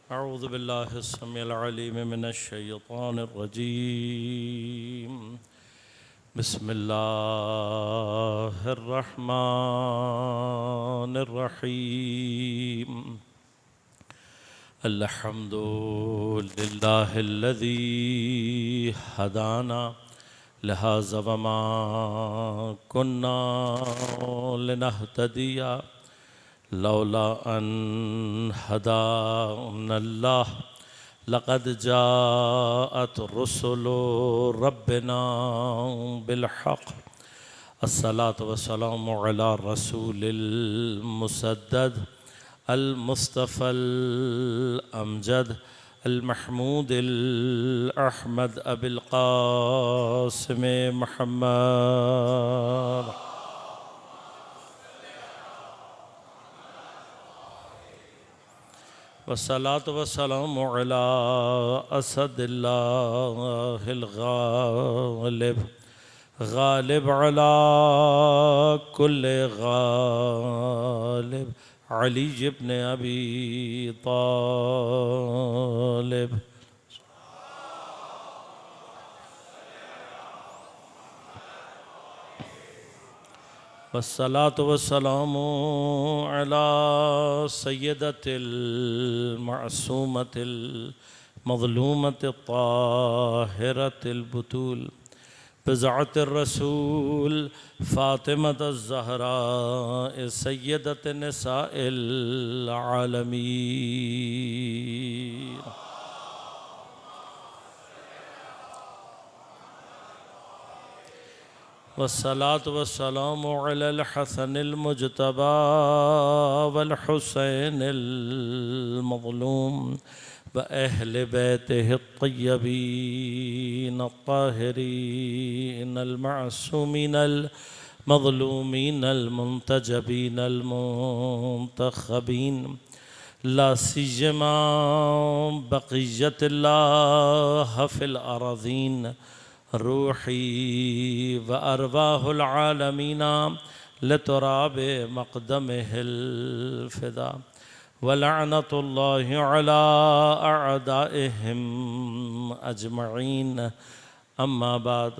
अऊज़ु बिल्लाहि अस्समीइल अलीम मिनश शैतानिर रजीम। बिस्मिल्लाहिर रहमानिर रहीम। अल्हम्दुलिल्लाहिल्लज़ी हदाना लिहाज़ा वमा कुन्ना लिनहतदिया लौला अन हदानल्लाह लक़द जाअत रुसुलु रब्बिना बिलहक़। अस्सलातु वस्सलामु अला रसूलिल मुसद्दद अल मुस्तफ़ल अमजद अल महमूदिल अहमद अबिल क़ासिम मुहम्मद। वस्सलातु वस्सलामु अला असदिल्लाहिल गालिब गालिब अला कुल्लि गालिब अली इब्न अबी तालिब। वस्सलातु वस्सलामु अला सय्यदतिल मअसूमतिल मज़लूमतित ताहिरतिल बुतूल बिज़अतिर रसूल फ़ातिमतुज़ ज़हरा सय्यदतिन निसाइल आलमीन। वस्सलातु वस्सलामु अलल हसनिल मुज्तबा वल हुसैनिल मज़लूम व अहले बैतिहि अत्तय्यबीन अत्ताहिरीन अल मअसूमीन अल मज़लूमीन अल मुंतजबीन अल मुंतखबीन ला सियमा बक़िय्यतिल्लाह फ़िल अरज़ीन रूही व अरवाहुल आलमीना लतुराबे मक़दमिहिल फ़िदा व लअनतुल्लाहि अला अअदाइहिम अजमईन। अम्मा बाद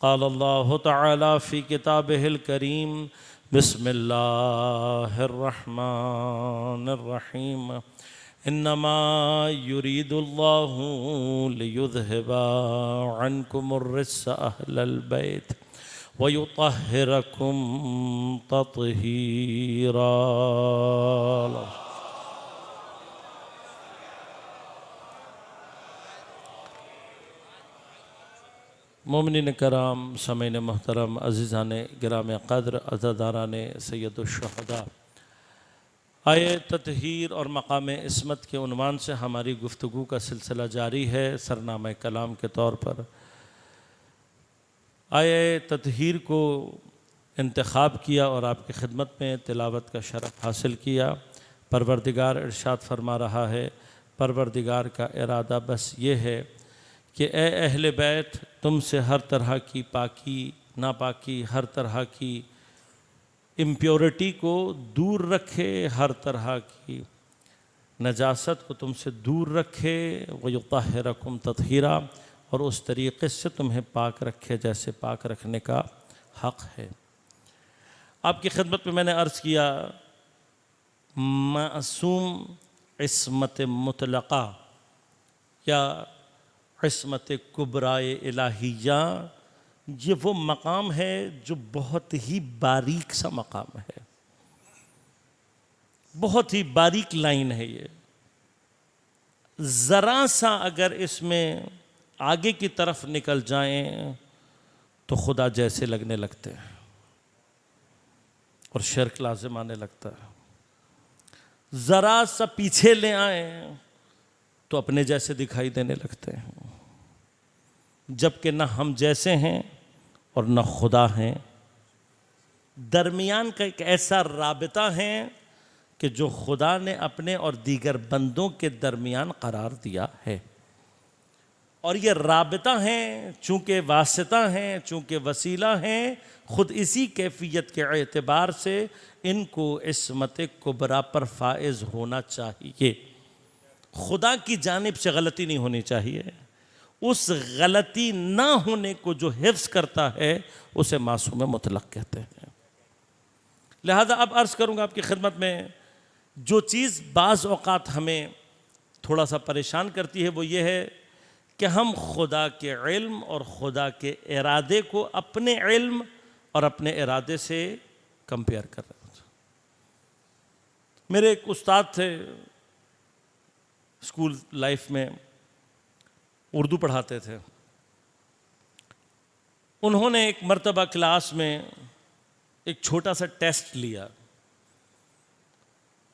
क़ाल अल्लाहु तआला फ़ी किताबिहिल करीम बिस्मिल्लाहिर रहमानिर रहीम। इन्नमा युरीदुल्लाहु लियुज़हिबा अन्कुमुर रिज्स अहलल बैत व युतहिरकुम तत्हीरा। मोमिनीन कराम, समीन मोहतरम, अज़ीज़ान गिराम क़द्र, अज़ादारान सय्यदुश्शुहदा, आये तत्हीर और मकाम इस्मत के उन्वान से हमारी गुफ्तगू का सिलसिला जारी है। सरनामा कलाम के तौर पर आये तत्हीर को इंतखाब किया और आपकी खिदमत में तिलावत का शरफ़ हासिल किया। परवरदिगार इरशाद फरमा रहा है, परवरदिगार का इरादा बस ये है कि ए अहले बैत, तुमसे हर तरह की पाकी नापाकी, हर तरह की इम्प्योरिटी को दूर रखे, हर तरह की नजासत को तुमसे दूर रखे। व युतहिरकुम तत्हीरा, और उस तरीक़े से तुम्हें पाक रखे जैसे पाक रखने का हक़ है। आपकी खिदमत में मैंने अर्ज़ किया, मासूम इस्मत मुतलक़ा या इस्मत कुबराए इलाहिया, ये वो मकाम है जो बहुत ही बारीक सा मकाम है, बहुत ही बारीक लाइन है। ये ज़रा सा अगर इसमें आगे की तरफ निकल जाएं तो खुदा जैसे लगने लगते हैं और शिर्क लाज़िम आने लगता है। ज़रा सा पीछे ले आए तो अपने जैसे दिखाई देने लगते हैं, जबकि न हम जैसे हैं और न खुदा हैं। दरमियान का एक ऐसा राबिता है कि जो खुदा ने अपने और दीगर बंदों के दरमियान करार दिया है। और ये राबिता हैं, चूँकि वासिता हैं, चूँकि वसीला हैं, ख़ुद इसी कैफियत के एतबार से इनको इस्मत कुबरा पर फाइज होना चाहिए। खुदा की जानिब से गलती नहीं होनी चाहिए। उस गलती ना होने को जो हिफ्ज़ करता है उसे मासूम मुतलक कहते हैं। लिहाजा अब अर्ज़ करूँगा आपकी खिदमत में, जो चीज़ बाज़ औक़ात हमें थोड़ा सा परेशान करती है वो ये है कि हम खुदा के इल्म और खुदा के इरादे को अपने इल्म और अपने इरादे से कंपेयर कर रहे हैं। मेरे एक उस्ताद थे स्कूल लाइफ में, उर्दू पढ़ाते थे। उन्होंने एक मर्तबा क्लास में एक छोटा सा टेस्ट लिया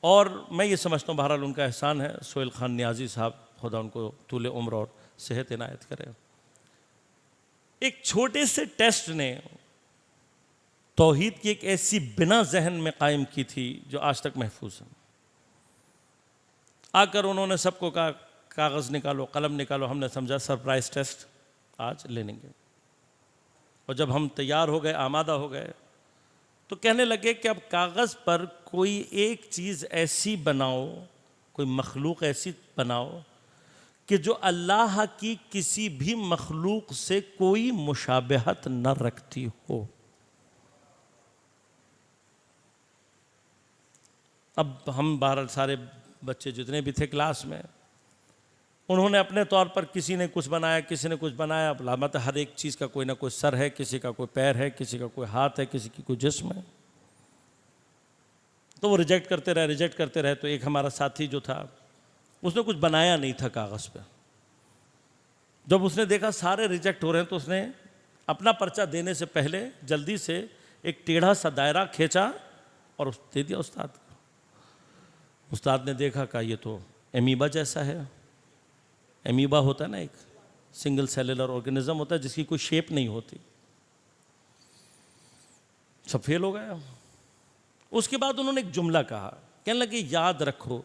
और मैं ये समझता हूँ बहरहाल उनका एहसान है, सोहेल खान नियाजी साहब, खुदा उनको तूले उम्र और सेहत इनायत करे। एक छोटे से टेस्ट ने तौहीद की एक ऐसी बिना जहन में कायम की थी जो आज तक महफूज है। आकर उन्होंने सबको कहा कागज़ निकालो, कलम निकालो। हमने समझा सरप्राइज टेस्ट आज ले लेंगे। और जब हम तैयार हो गए, आमादा हो गए, तो कहने लगे कि अब कागज़ पर कोई एक चीज़ ऐसी बनाओ, कोई मखलूक ऐसी बनाओ कि जो अल्लाह की किसी भी मखलूक से कोई मुशाबहत न रखती हो। अब हम बहरहाल सारे बच्चे जितने भी थे क्लास में, उन्होंने अपने तौर पर किसी ने कुछ बनाया, किसी ने कुछ बनाया। अलामत हर एक चीज़ का कोई ना कोई सर है, किसी का कोई पैर है, किसी का कोई हाथ है, किसी की कोई जिस्म है। तो वो रिजेक्ट करते रहे। तो एक हमारा साथी जो था उसने कुछ बनाया नहीं था कागज़ पे। जब उसने देखा सारे रिजेक्ट हो रहे हैं तो उसने अपना पर्चा देने से पहले जल्दी से एक टेढ़ा सा दायरा खींचा और दे दिया उस्ताद को। उस्ताद ने देखा, कहा ये तो एमीबा जैसा है। एमीबा होता है ना, एक सिंगल सेलुलर ऑर्गेनिज्म होता है जिसकी कोई शेप नहीं होती। सब फेल हो गया। उसके बाद उन्होंने एक जुमला कहा, कहने लगे याद रखो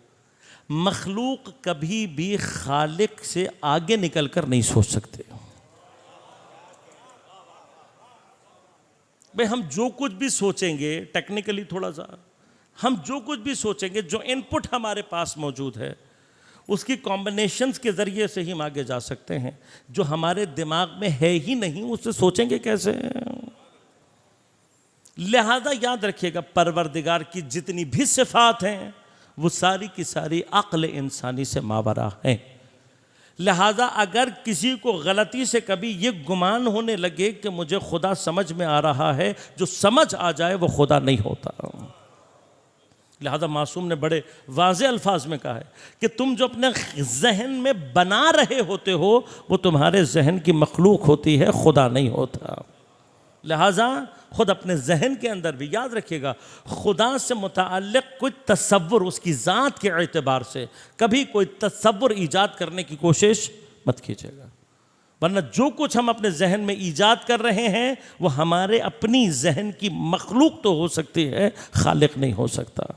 मखलूक कभी भी खालिक से आगे निकलकर नहीं सोच सकते। भाई हम जो कुछ भी सोचेंगे, टेक्निकली थोड़ा सा, हम जो कुछ भी सोचेंगे, जो इनपुट हमारे पास मौजूद है उसकी कॉम्बिनेशंस के ज़रिए से ही हम आगे जा सकते हैं। जो हमारे दिमाग में है ही नहीं उससे सोचेंगे कैसे? लिहाजा याद रखिएगा, परवरदिगार की जितनी भी सिफात हैं वो सारी की सारी अक्ल इंसानी से मावरा हैं। लिहाजा अगर किसी को गलती से कभी ये गुमान होने लगे कि मुझे खुदा समझ में आ रहा है, जो समझ आ जाए वो खुदा नहीं होता। लिहाजा मासूम ने बड़े वाज़े अल्फाज में कहा है कि तुम जो अपने जहन में बना रहे होते हो वो तुम्हारे जहन की मखलूक होती है, खुदा नहीं होता। लिहाजा खुद अपने जहन के अंदर भी याद रखिएगा, खुदा से मुताल्लिक़ कोई तसव्वुर, उसकी ज़ात के एतबार से कभी कोई तसव्वुर ईजाद करने की कोशिश मत कीजिएगा, वरना जो कुछ हम अपने जहन में ईजाद कर रहे हैं वो हमारे अपनी जहन की मखलूक तो हो सकती है, खालिक नहीं हो सकता।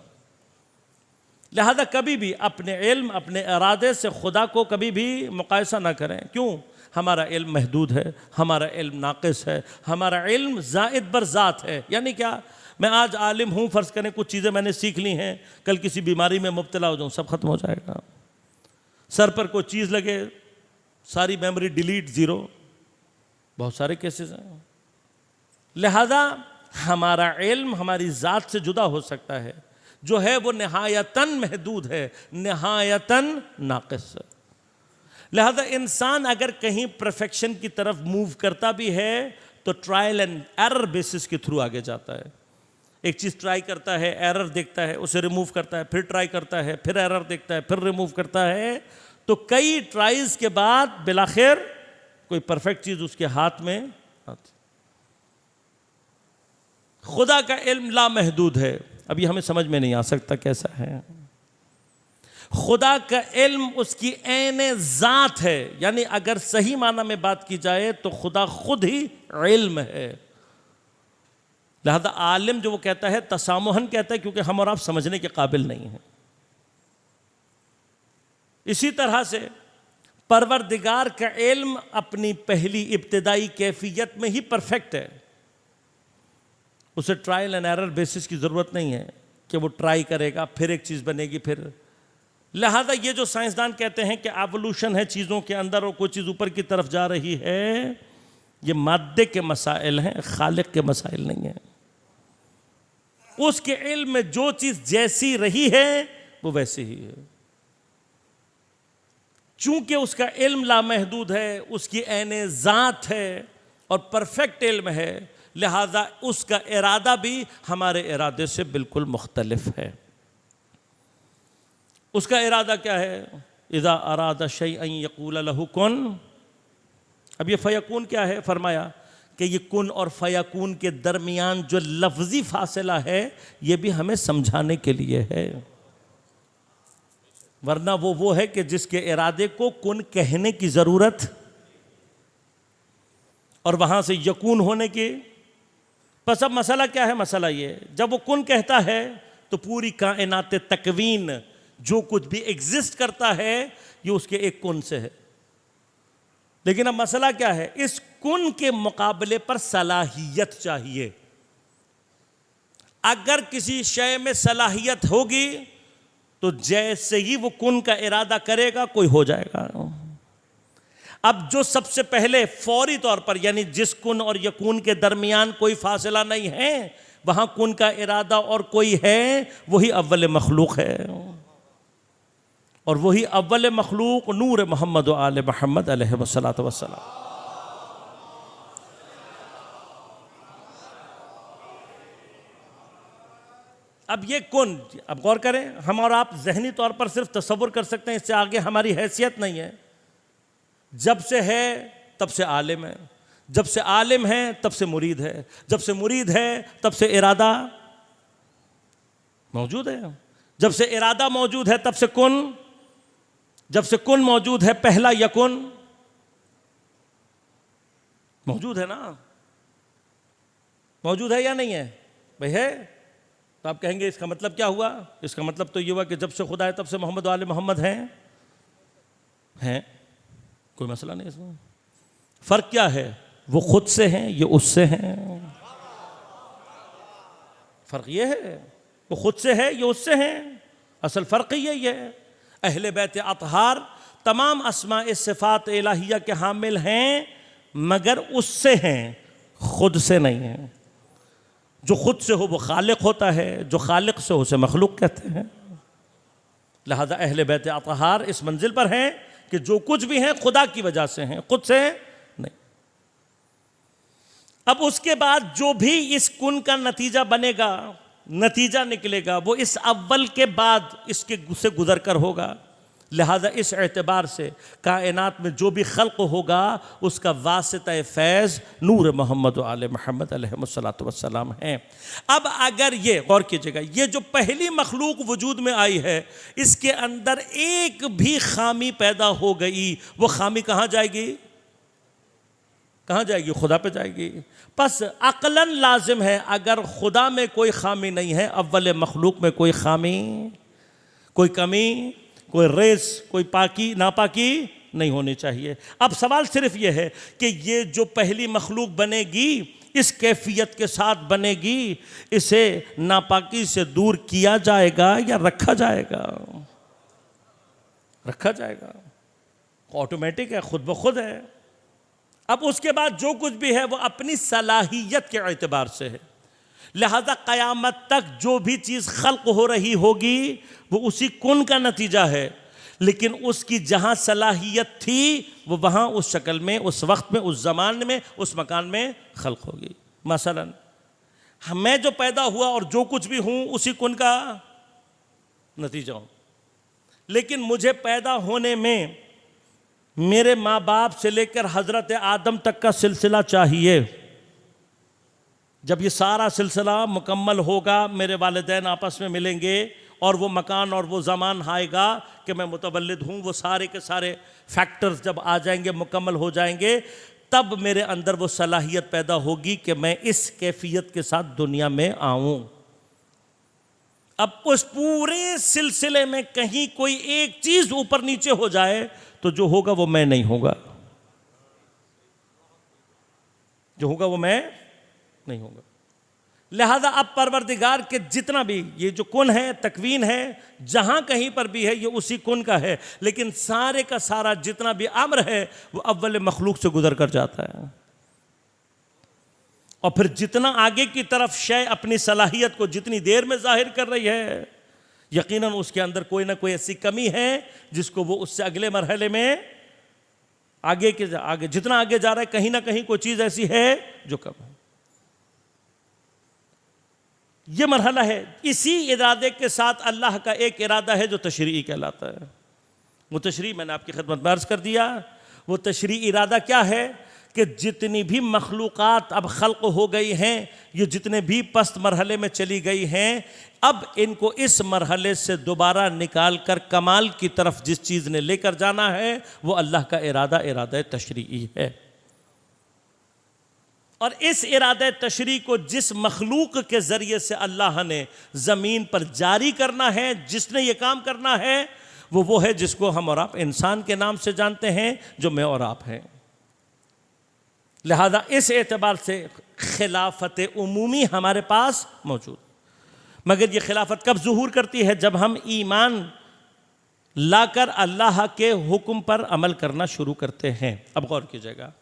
लिहाजा कभी भी अपने इल्म, अपने इरादे से खुदा को कभी भी मुकायसा ना करें। क्यों? हमारा इल्म महदूद है, हमारा इल्म नाक़िस है, हमारा इल्म ज़ाइद बर ज़ात है। यानी क्या, मैं आज आलिम हूँ, फ़र्ज़ करें कुछ चीज़ें मैंने सीख ली हैं, कल किसी बीमारी में मुब्तला हो जाऊँ, सब ख़त्म हो जाएगा। सर पर कोई चीज़ लगे, सारी मेमोरी डिलीट, ज़ीरो, बहुत सारे केसेस हैं। लिहाजा हमारा इल्म हमारी ज़ात से जुदा हो सकता है, जो है वो निहायतन महदूद है, निहायतन नाक़िस है। लिहाजा इंसान अगर कहीं परफेक्शन की तरफ मूव करता भी है तो ट्रायल एंड एरर बेसिस के थ्रू आगे जाता है। एक चीज़ ट्राई करता है, एरर देखता है, उसे रिमूव करता है, फिर ट्राई करता है, फिर एरर देखता है, फिर रिमूव करता है। तो कई ट्राइज के बाद बिलाखिर कोई परफेक्ट चीज़ उसके हाथ में आती। खुदा का इल्म लामहदूद है। अभी हमें समझ में नहीं आ सकता कैसा है। खुदा का इल्म उसकी ऐने ज़ात है, यानी अगर सही माना में बात की जाए तो खुदा खुद ही इल्म है। लिहाजा आलिम जो वो कहता है तसामुहन कहता है, क्योंकि हम और आप समझने के काबिल नहीं हैं। इसी तरह से परवरदिगार का इल्म अपनी पहली इब्तिदाई कैफियत में ही परफेक्ट है। उसे ट्रायल एंड एरर बेसिस की ज़रूरत नहीं है कि वो ट्राई करेगा, फिर एक चीज़ बनेगी, फिर लिहाजा ये जो साइंसदान कहते हैं कि एवोल्यूशन है चीज़ों के अंदर और कोई चीज़ ऊपर की तरफ जा रही है, ये मादे के मसाइल हैं, खालिक के मसाइल नहीं हैं। उसके इल्म में जो चीज़ जैसी रही है वो वैसी ही है। चूंकि उसका इल्म लामहदूद है, उसकी ऐने ज़ात है और परफेक्ट इल्म है, लिहाजा उसका इरादा भी हमारे इरादे से बिल्कुल मुख्तलिफ है। उसका इरादा क्या है? इज़ा अरादा शैअन यक़ूल लहू कुन। अब ये फ़यकून क्या है? फरमाया कि ये कुन और फ़यकून के दरमियान जो लफ्ज़ी फासला है ये भी हमें समझाने के लिए है, वरना वो है कि जिसके इरादे को कुन कहने की ज़रूरत और वहाँ से यकून होने की। बस अब मसला क्या है? मसला ये, जब वो कुन कहता है तो पूरी कायनात तकवीन जो कुछ भी एग्जिस्ट करता है ये उसके एक कुन से है। लेकिन अब मसला क्या है? इस कुन के मुकाबले पर सलाहियत चाहिए। अगर किसी शय में सलाहियत होगी तो जैसे ही वो कुन का इरादा करेगा कोई हो जाएगा। अब जो सबसे पहले फौरी तौर पर, यानी जिस कुन और यकून के दरमियान कोई फासला नहीं है, वहां कुन का इरादा और कोई है, वही अव्वल मखलूक है। और वही अव्वल मखलूक नूर मोहम्मद व आले मोहम्मद अलैहिस्सलातु वस्सलाम। अब ये कुन, अब गौर करें, हम और आप जहनी तौर पर सिर्फ तसव्वुर कर सकते हैं, इससे आगे हमारी हैसियत नहीं है। जब से है तब से आलिम है, जब से आलिम है तब से मुरीद है, जब से मुरीद है तब से इरादा मौजूद है, जब से इरादा मौजूद है तब से कुन, जब से कुन मौजूद है पहला यकुन मौजूद है ना? मौजूद है या नहीं है? भाई है। तो आप कहेंगे इसका मतलब क्या हुआ? इसका मतलब तो ये हुआ कि जब से खुदा है तब से मोहम्मद वाले मोहम्मद हैं। कोई मसला नहीं इसमें। फर्क क्या है? वो खुद से हैं, ये उससे हैं। फर्क ये है, वो खुद से है, ये उससे हैं। असल फर्क ही यही है। अहले बैत अतहार तमाम अस्मा सिफात इलाहिया के हामिल हैं, मगर उससे हैं, खुद से नहीं हैं। जो खुद से हो वो खालिक होता है, जो खालिक से हो उसे मखलूक कहते हैं। लिहाजा अहले बैत अतहार इस मंजिल पर हैं कि जो कुछ भी हैं खुदा की वजह से हैं, खुद से नहीं। अब उसके बाद जो भी इस कुन का नतीजा बनेगा, नतीजा निकलेगा, वो इस अव्वल के बाद इसके से गुजर कर होगा। लिहाजा इस एतबार से कायनात में जो भी खल्क होगा उसका वासिता फैज़ नूर मोहम्मद व आले मोहम्मद अलैहिस्सलातु वस्सलाम है। अब अगर ये गौर कीजिएगा, ये जो पहली मखलूक वजूद में आई है इसके अंदर एक भी खामी पैदा हो गई, वो खामी कहाँ जाएगी? कहाँ जाएगी? खुदा पे जाएगी। बस अक़लन लाजिम है, अगर खुदा में कोई खामी नहीं है, अव्वल मखलूक में कोई खामी, कोई कमी, कोई रेस, कोई पाकी नापाकी नहीं होनी चाहिए। अब सवाल सिर्फ ये है कि ये जो पहली मखलूक बनेगी इस कैफियत के साथ बनेगी, इसे नापाकी से दूर किया जाएगा या रखा जाएगा? रखा जाएगा। ऑटोमेटिक है, खुद ब खुद है। अब उसके बाद जो कुछ भी है वो अपनी सलाहियत के एतबार से है। लिहाजा क़यामत तक जो भी चीज़ खल्क हो रही होगी वो उसी कुन का नतीजा है, लेकिन उसकी जहाँ सलाहियत थी वो वहाँ उस शक्ल में, उस वक्त में, उस ज़माने में, उस मकान में खल्क होगी। मसलन मैं जो पैदा हुआ और जो कुछ भी हूँ उसी कुन का नतीजा हूँ, लेकिन मुझे पैदा होने में मेरे माँ बाप से लेकर हज़रत आदम तक का सिलसिला चाहिए। जब ये सारा सिलसिला मुकम्मल होगा, मेरे वालिदैन आपस में मिलेंगे और वो मकान और वो ज़मान आएगा कि मैं मुतवल्लिद हूँ, वो सारे के सारे फैक्टर्स जब आ जाएंगे, मुकम्मल हो जाएंगे, तब मेरे अंदर वो सलाहियत पैदा होगी कि मैं इस कैफियत के साथ दुनिया में आऊँ। अब उस पूरे सिलसिले में कहीं कोई एक चीज़ ऊपर नीचे हो जाए तो जो होगा वो मैं नहीं होगा, जो होगा वो मैं नहीं होगा। लिहाजा अब परवरदिगार के जितना भी ये जो कुन है, तकवीन है, जहां कहीं पर भी है ये उसी कुन का है, लेकिन सारे का सारा जितना भी अम्र है वो अव्वल मखलूक से गुजर कर जाता है। और फिर जितना आगे की तरफ शय अपनी सलाहियत को जितनी देर में जाहिर कर रही है, यकीनन उसके अंदर कोई ना कोई ऐसी कमी है जिसको वो उससे अगले मरहले में आगे जितना आगे जा रहा है कहीं ना कहीं कोई चीज ऐसी है जो कम है। यह मरहला है। इसी इरादे के साथ अल्लाह का एक इरादा है जो तशरीई कहलाता है। वो तशरीई मैंने आपकी खिदमत में अर्ज कर दिया। वो तशरीई इरादा क्या है कि जितनी भी मखलूक़ात अब खल्क़ हो गई हैं, ये जितने भी पस्त मरहले में चली गई हैं, अब इनको इस मरहले से दोबारा निकाल कर कमाल की तरफ जिस चीज़ ने लेकर जाना है वो अल्लाह का इरादा तशरीई है। और इस इरादा तशरी को जिस मखलूक के ज़रिए से अल्लाह ने ज़मीन पर जारी करना है, जिसने ये काम करना है, वो है जिसको हम और आप इंसान के नाम से जानते हैं, जो मैं और आप हैं। लिहाजा इस एतबार से खिलाफत उमूमी हमारे पास मौजूद, मगर ये खिलाफत कब ज़ुहूर करती है? जब हम ईमान लाकर अल्लाह के हुक्म पर अमल करना शुरू करते हैं। अब गौर कीजिएगा,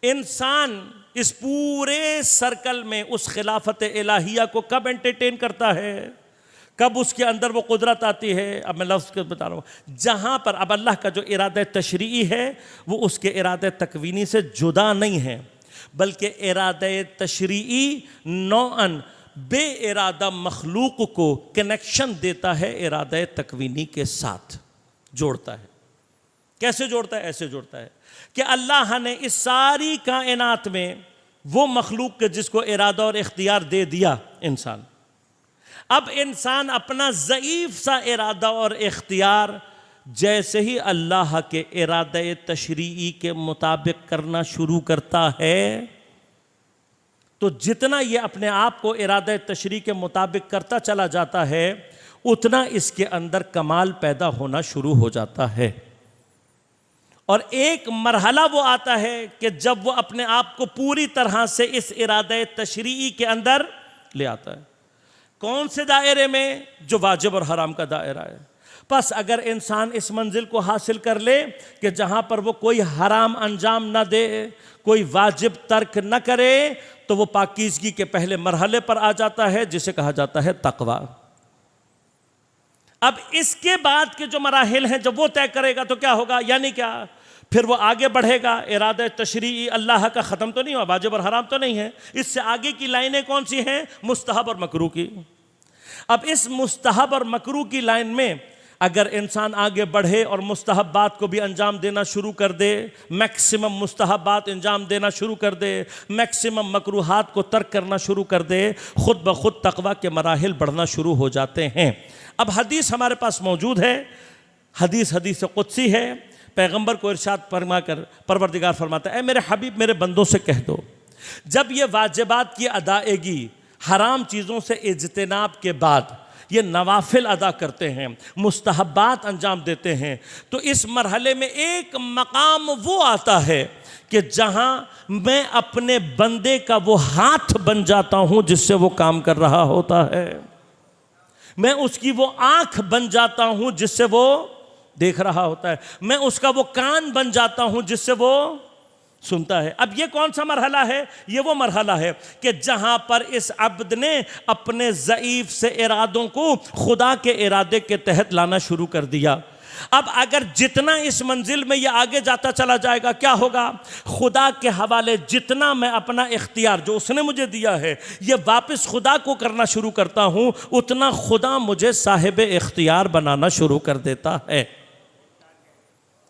इंसान इस पूरे सर्कल में उस खिलाफत इलाहिया को कब एंटरटेन करता है, कब उसके अंदर वो कुदरत आती है? अब मैं लफ्ज़ बता रहा हूँ, जहाँ पर अब अल्लाह का जो इरादा तशरीई है वो उसके इरादा तकवीनी से जुदा नहीं है, बल्कि इरादा तशरीई नौअन बे इरादा मखलूक को कनेक्शन देता है इरादा तकवीनी के साथ, जोड़ता है। कैसे जोड़ता है? ऐसे जोड़ता है कि अल्लाह ने इस सारी कायनात में वो मखलूक के जिसको इरादा और इख्तियार दे दिया इंसान, अब इंसान अपना ज़ईफ़ सा इरादा और इख्तियार जैसे ही अल्लाह के इरादा तशरीई के मुताबिक करना शुरू करता है, तो जितना ये अपने आप को इरादा तशरीई के मुताबिक करता चला जाता है, उतना इसके अंदर कमाल पैदा होना शुरू हो जाता है। और एक मरहला वो आता है कि जब वो अपने आप को पूरी तरह से इस इरादा तशरीई के अंदर ले आता है। कौन से दायरे में? जो वाजिब और हराम का दायरा है। बस अगर इंसान इस मंजिल को हासिल कर ले कि जहाँ पर वो कोई हराम अंजाम ना दे, कोई वाजिब तर्क न करे, तो वो पाकीज़गी के पहले मरहले पर आ जाता है जिसे कहा जाता है तक़वा। अब इसके बाद के जो मराहिल हैं, जब वो तय करेगा तो क्या होगा? यानी क्या? फिर वो आगे बढ़ेगा। इरादा तशरीई अल्लाह का ख़त्म तो नहीं हुआ, वाजिब और हराम तो नहीं है। इससे आगे की लाइनें कौन सी हैं? मुस्तहब और मकरूह की। अब इस मुस्तहब और मकरूह की लाइन में अगर इंसान आगे बढ़े और मुस्तहब बात को भी अंजाम देना शुरू कर दे, मैक्सिमम मुस्तहब बात अंजाम देना शुरू कर दे, मैक्सिमम मकरूहात को तर्क करना शुरू कर दे, खुद ब खुद तक़वा के मराहिल बढ़ना शुरू हो जाते हैं। अब हदीस हमारे पास मौजूद है, हदीस कुदसी है। पैगंबर को इरशाद फरमा कर परवरदिगार फरमाता है, मेरे हबीब मेरे बंदों से कह दो, जब ये वाजिबात की अदायगी, हराम चीज़ों से इज्तिनाब के बाद ये नवाफिल अदा करते हैं, मुस्तहब्बात अंजाम देते हैं, तो इस मरहले में एक मकाम वो आता है कि जहां मैं अपने बंदे का वो हाथ बन जाता हूं जिससे वो काम कर रहा होता है, मैं उसकी वो आंख बन जाता हूं जिससे वो देख रहा होता है, मैं उसका वो कान बन जाता हूं जिससे वो सुनता है। अब ये कौन सा मरहला है? ये वो मरहला है कि जहां पर इस अब्द ने अपने ज़ईफ़ से इरादों को खुदा के इरादे के तहत लाना शुरू कर दिया। अब अगर जितना इस मंजिल में ये आगे जाता चला जाएगा, क्या होगा? खुदा के हवाले जितना मैं अपना इख्तियार जो उसने मुझे दिया है ये वापस खुदा को करना शुरू करता हूँ, उतना खुदा मुझे साहिब इख्तियार बनाना शुरू कर देता है।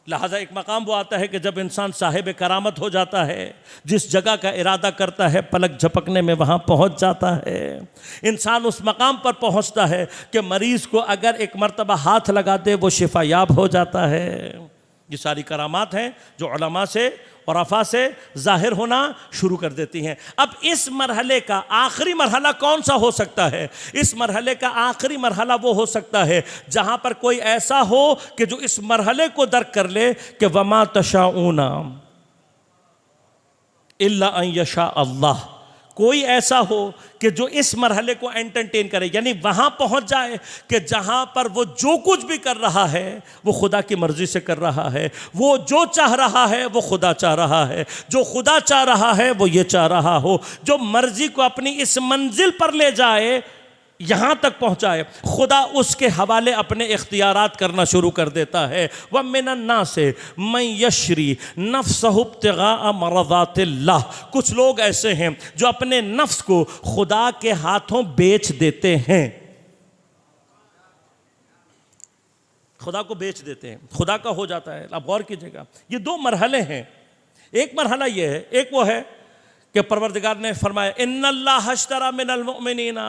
लिहाजा एक मकाम वो आता है कि जब इंसान साहिब करामत हो जाता है, जिस जगह का इरादा करता है पलक झपकने में वहाँ पहुँच जाता है। इंसान उस मकाम पर पहुँचता है कि मरीज़ को अगर एक मर्तबा हाथ लगा दे वो शिफा याब हो जाता है। ये सारी करामात हैं जो उलमा से और अफ़ा से ज़ाहिर होना शुरू कर देती हैं। अब इस मरहले का आखिरी मरहला कौन सा हो सकता है? इस मरहले का आखिरी मरहला वो हो सकता है जहाँ पर कोई ऐसा हो कि जो इस मरहले को दर्क कर ले कि वमा तशाऊना इल्ला अन यशा अल्लाह, कोई ऐसा हो कि जो इस मरहले को एंटरटेन करे, यानी वहां पहुंच जाए कि जहां पर वो जो कुछ भी कर रहा है वो खुदा की मर्जी से कर रहा है, वो जो चाह रहा है वो खुदा चाह रहा है, जो खुदा चाह रहा है वो ये चाह रहा हो, जो मर्जी को अपनी इस मंजिल पर ले जाए, यहां तक पहुंचाए, खुदा उसके हवाले अपने इख्तियारात करना शुरू कर देता है। वह मिनन्ना से मैं यशरी नफ्सहु इब्तिगा मरज़ातिल्लाह, कुछ लोग ऐसे हैं जो अपने नफ्स को खुदा के हाथों बेच देते हैं, खुदा को बेच देते हैं, खुदा का हो जाता है। आप गौर कीजिएगा, ये दो मरहले हैं। एक मरहला ये है, एक वो है कि परवरदिगार ने फरमाया इन्नल्लाह अश्तरा मिनल मुमिनीना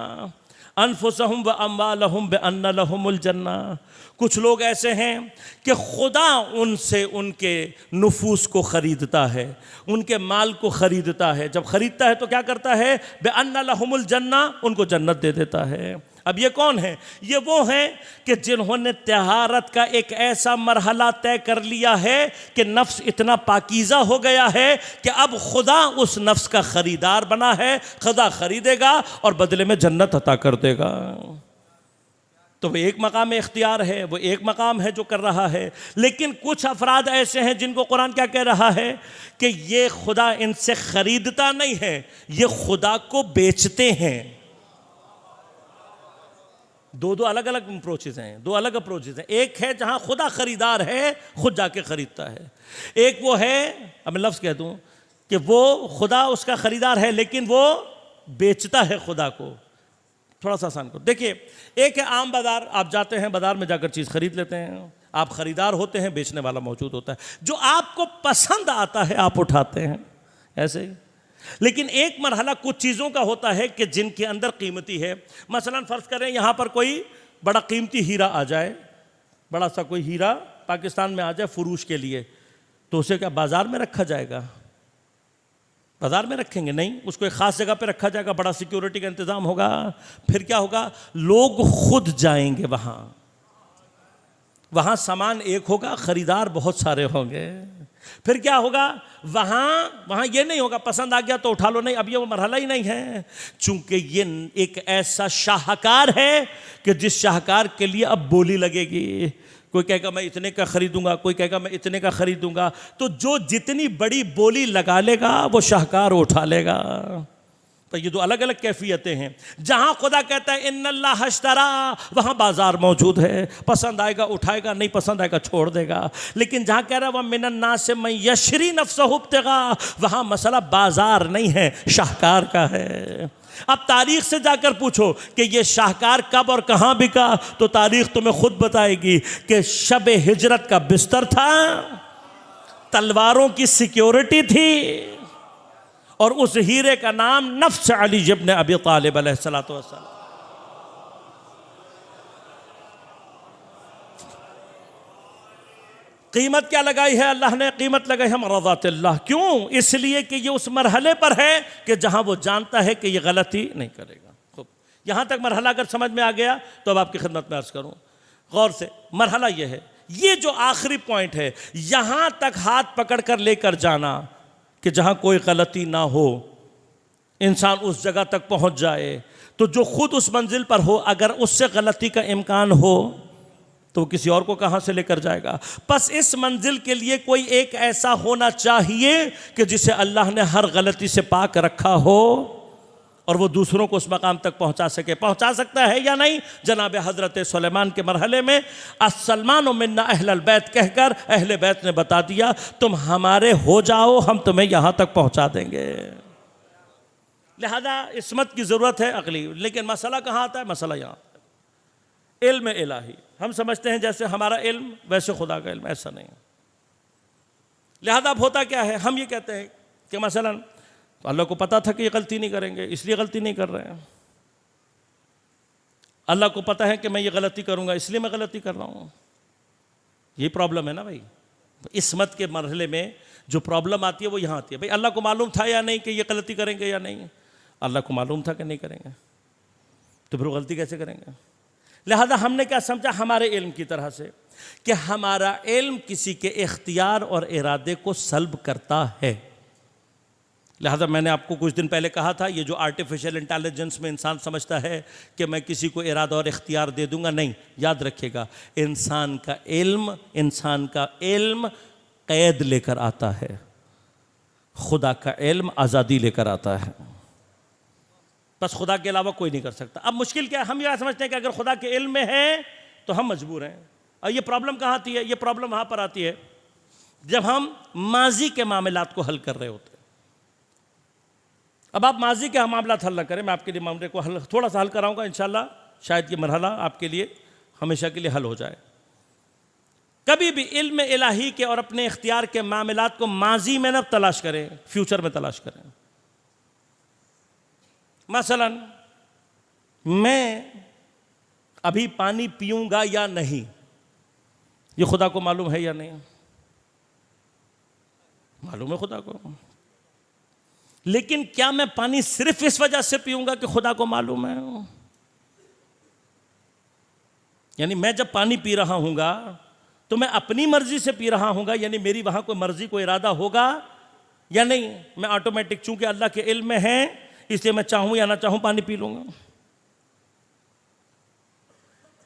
अनफुसहुम व अम्वालहुम बिअन्न लहुमुल जन्ना। कुछ लोग ऐसे हैं कि खुदा उनसे उनके नुफूस को ख़रीदता है, उनके माल को ख़रीदता है। जब ख़रीदता है तो क्या करता है? बिअन्न लहुमुल जन्ना, उनको जन्नत दे देता है। अब ये कौन है? ये वो हैं कि जिन्होंने तहारत का एक ऐसा मरहला तय कर लिया है कि नफ्स इतना पाकीज़ा हो गया है कि अब खुदा उस नफ्स का ख़रीदार बना है, खुदा ख़रीदेगा और बदले में जन्नत अता कर देगा। तो वो एक मकाम इख्तियार है, वो एक मकाम है जो कर रहा है। लेकिन कुछ अफराद ऐसे हैं जिनको कुरान क्या कह रहा है कि ये खुदा इनसे ख़रीदता नहीं है, ये खुदा को बेचते हैं। दो अलग अलग अप्रोचेज हैं, दो अलग अप्रोचेज हैं। एक है जहां खुदा खरीदार है, खुद जाके खरीदता है। एक वो है, अब मैं लफ्ज़ कह दूं कि वो खुदा उसका खरीदार है लेकिन वो बेचता है खुदा को। थोड़ा सा आसान को देखिए, एक है आम बाजार, आप जाते हैं बाजार में जाकर चीज़ खरीद लेते हैं, आप खरीदार होते हैं, बेचने वाला मौजूद होता है, जो आपको पसंद आता है आप उठाते हैं, ऐसे ही। लेकिन एक मरहला कुछ चीज़ों का होता है कि जिनके अंदर कीमती है। मसलन फ़र्ज़ करें यहाँ पर कोई बड़ा कीमती हीरा आ जाए, बड़ा सा कोई हीरा पाकिस्तान में आ जाए फ़ुरूश के लिए, तो उसे क्या बाज़ार में रखा जाएगा? बाज़ार में रखेंगे नहीं, उसको एक ख़ास जगह पे रखा जाएगा, बड़ा सिक्योरिटी का इंतज़ाम होगा। फिर क्या होगा? लोग खुद जाएंगे वहाँ, वहाँ सामान एक होगा, ख़रीदार बहुत सारे होंगे। फिर क्या होगा? वहाँ ये नहीं होगा पसंद आ गया तो उठा लो, नहीं, अब ये वो मरहला ही नहीं है। चूंकि ये एक ऐसा शाहकार है कि जिस शाहकार के लिए अब बोली लगेगी। कोई कहेगा मैं इतने का खरीदूंगा, कोई कहेगा मैं इतने का खरीदूंगा, तो जो जितनी बड़ी बोली लगा लेगा वो शाहकार उठा लेगा। तो ये दो अलग अलग कैफियतें हैं। जहां खुदा कहता है इन्नल्लाह अश्तरा, वहां बाजार मौजूद है, पसंद आएगा उठाएगा, नहीं पसंद आएगा छोड़ देगा। लेकिन जहां कह रहा है वह मिनन्नास से मैं यशरी नफ्सहु इब्तिगा, वहां मसला बाजार नहीं है, शाहकार का है। अब तारीख से जाकर पूछो कि ये शाहकार कब और कहां बिका, तो तारीख तुम्हें खुद बताएगी कि शब हिजरत का बिस्तर था, तलवारों की सिक्योरिटी थी, और उस हीरे का नाम नफ्स अली इब्न अबी तालिब अलैहिस्सलातु वस्सलाम। कीमत क्या लगाई है? अल्लाह ने कीमत लगाई है मरज़ातिल्लाह। क्यों? इसलिए कि ये उस मरहले पर है कि जहां वो जानता है कि ये गलती नहीं करेगा। खूब, यहां तक मरहला अगर समझ में आ गया तो अब आपकी खिदमत में अर्ज करूं गौर से। मरहला ये है, ये जो आखिरी पॉइंट है, यहां तक हाथ पकड़ कर लेकर जाना कि जहां कोई गलती ना हो, इंसान उस जगह तक पहुंच जाए, तो जो खुद उस मंजिल पर हो अगर उससे गलती का इम्कान हो तो किसी और को कहां से लेकर जाएगा? बस इस मंजिल के लिए कोई एक ऐसा होना चाहिए कि जिसे अल्लाह ने हर गलती से पाक रखा हो और वो दूसरों को उस मकाम तक पहुंचा सके। पहुंचा सकता है या नहीं? जनाब हज़रत सुलेमान के मरहले में अस्सलमान मिन्ना अहलल बैत कहकर अहले बैत ने बता दिया तुम हमारे हो जाओ, हम तुम्हें यहां तक पहुंचा देंगे। लिहाजा इस्मत की ज़रूरत है अगली। लेकिन मसला कहाँ आता है? मसला यहाँ इल्म इलाही। हम समझते हैं जैसे हमारा इल्म वैसे खुदा का इल्म, ऐसा नहीं। लिहाजा अब होता क्या है, हम ये कहते हैं कि मसलन तो अल्लाह को पता था कि ये गलती नहीं करेंगे, इसलिए गलती नहीं कर रहे हैं। अल्लाह को पता है कि मैं ये गलती करूंगा, इसलिए मैं गलती कर रहा हूं। ये प्रॉब्लम है ना भाई। तो इस्मत के मरहले में जो प्रॉब्लम आती है वो यहाँ आती है। भाई अल्लाह को मालूम था या नहीं कि ये गलती करेंगे या नहीं? अल्लाह को मालूम था कि नहीं करेंगे, तो फिर वो गलती कैसे करेंगे? लिहाजा हमने क्या समझा हमारे इल्म की तरह से कि हमारा इल्म किसी के इख्तियार और इरादे को सल्ब करता है। लिहाजा मैंने आपको कुछ दिन पहले कहा था, ये जो आर्टिफिशियल इंटेलिजेंस में इंसान समझता है कि मैं किसी को इरादा और इख्तियार दे दूंगा, नहीं, याद रखिएगा, इंसान का इल्म कैद लेकर आता है, खुदा का इल्म आज़ादी लेकर आता है। बस खुदा के अलावा कोई नहीं कर सकता। अब मुश्किल क्या है, हम यह समझते हैं कि अगर खुदा के इल्म में है तो हम मजबूर हैं। और ये प्रॉब्लम कहाँ आती है? ये प्रॉब्लम वहाँ पर आती है जब हम माजी के मामलात को हल कर रहे होते हैं। अब आप माजी के मामलात हल न करें, मैं आपके लिए मामले को थोड़ा सा हल कराऊंगा इंशाल्लाह, शायद ये मरहला आपके लिए हमेशा के लिए हल हो जाए। कभी भी इल्म इलाही के और अपने इख्तियार के मामलात को माजी में न तलाश करें, फ्यूचर में तलाश करें। मसलन मैं अभी पानी पीऊंगा या नहीं, ये खुदा को मालूम है या नहीं? मालूम है खुदा को। लेकिन क्या मैं पानी सिर्फ इस वजह से पीऊंगा कि खुदा को मालूम है? यानी मैं जब पानी पी रहा हूंगा तो मैं अपनी मर्जी से पी रहा हूंगा, यानी मेरी वहां कोई मर्जी कोई इरादा होगा या नहीं? मैं ऑटोमेटिक, चूंकि अल्लाह के इल्म में है, इसलिए मैं चाहूं या ना चाहूं पानी पी लूंगा।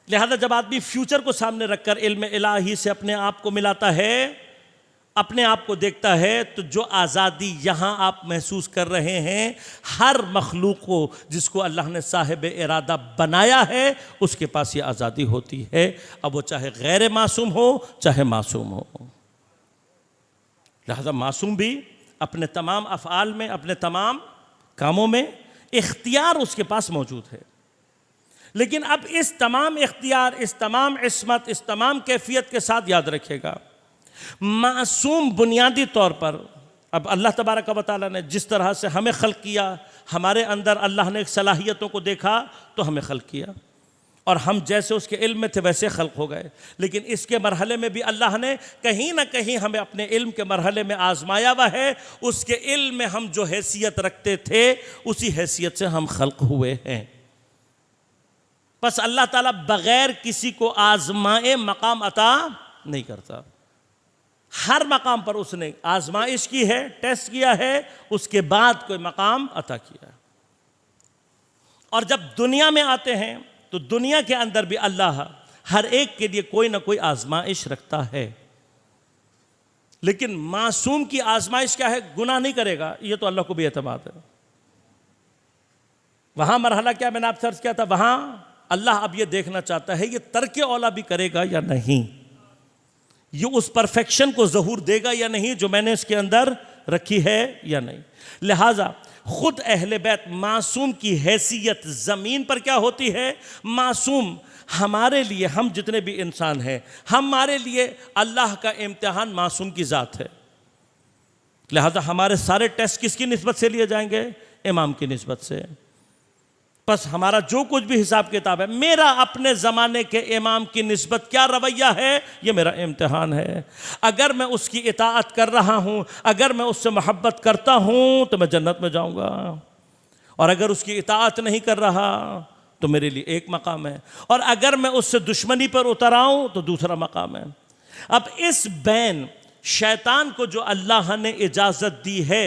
लिहाजा जब आदमी फ्यूचर को सामने रखकर इल्म इलाही से अपने आप को मिलाता है, अपने आप को देखता है, तो जो आज़ादी यहां आप महसूस कर रहे हैं, हर मखलूक को जिसको अल्लाह ने साहिब इरादा बनाया है उसके पास ये आज़ादी होती है, अब वो चाहे गैर मासूम हो चाहे मासूम हो। लिहाजा मासूम भी अपने तमाम अफ़आल में, अपने तमाम कामों में इख्तियार उसके पास मौजूद है। लेकिन अब इस तमाम इख्तियार, इस तमाम इस्मत, इस तमाम कैफियत के साथ याद रखिएगा, मासूम बुनियादी तौर पर, अब अल्लाह तबारक व तआला ने जिस तरह से हमें खल्क किया, हमारे अंदर अल्लाह ने सलाहियतों को देखा तो हमें खल्क किया, और हम जैसे उसके इल्म में थे वैसे खल्क हो गए। लेकिन इसके मरहले में भी अल्लाह ने कहीं ना कहीं हमें अपने इल्म के मरहले में आजमाया हुआ है। उसके इल्म में हम जो हैसियत रखते थे उसी हैसियत से हम खल्क हुए हैं। बस अल्लाह ताला बगैर किसी को आजमाए मकाम अता नहीं करता। हर मकाम पर उसने आजमाइश की है, टेस्ट किया है, उसके बाद कोई मकाम अता किया। और जब दुनिया में आते हैं तो दुनिया के अंदर भी अल्लाह हर एक के लिए कोई ना कोई आजमाइश रखता है। लेकिन मासूम की आजमाइश क्या है? गुनाह नहीं करेगा, ये तो अल्लाह को भी एतमाद है। वहां मरहला क्या मैंने आपसे अर्ज किया था, वहां अल्लाह अब ये देखना चाहता है ये तर्के औला भी करेगा या नहीं, ये उस परफेक्शन को ज़हूर देगा या नहीं जो मैंने इसके अंदर रखी है या नहीं। लिहाजा खुद अहले बैत मासूम की हैसियत ज़मीन पर क्या होती है? मासूम हमारे लिए, हम जितने भी इंसान हैं, हमारे लिए अल्लाह का इम्तिहान मासूम की ज़ात है। लिहाजा हमारे सारे टेस्ट किसकी निस्बत से लिए जाएंगे? इमाम की निस्बत से। बस हमारा जो कुछ भी हिसाब किताब है, मेरा अपने ज़माने के इमाम की निस्बत क्या रवैया है, ये मेरा इम्तिहान है। अगर मैं उसकी इताअत कर रहा हूँ, अगर मैं उससे मोहब्बत करता हूँ तो मैं जन्नत में जाऊँगा, और अगर उसकी इताअत नहीं कर रहा तो मेरे लिए एक मकाम है, और अगर मैं उससे दुश्मनी पर उतर आऊँ तो दूसरा मकाम है। अब इस बैन शैतान को जो अल्लाह ने इजाज़त दी है,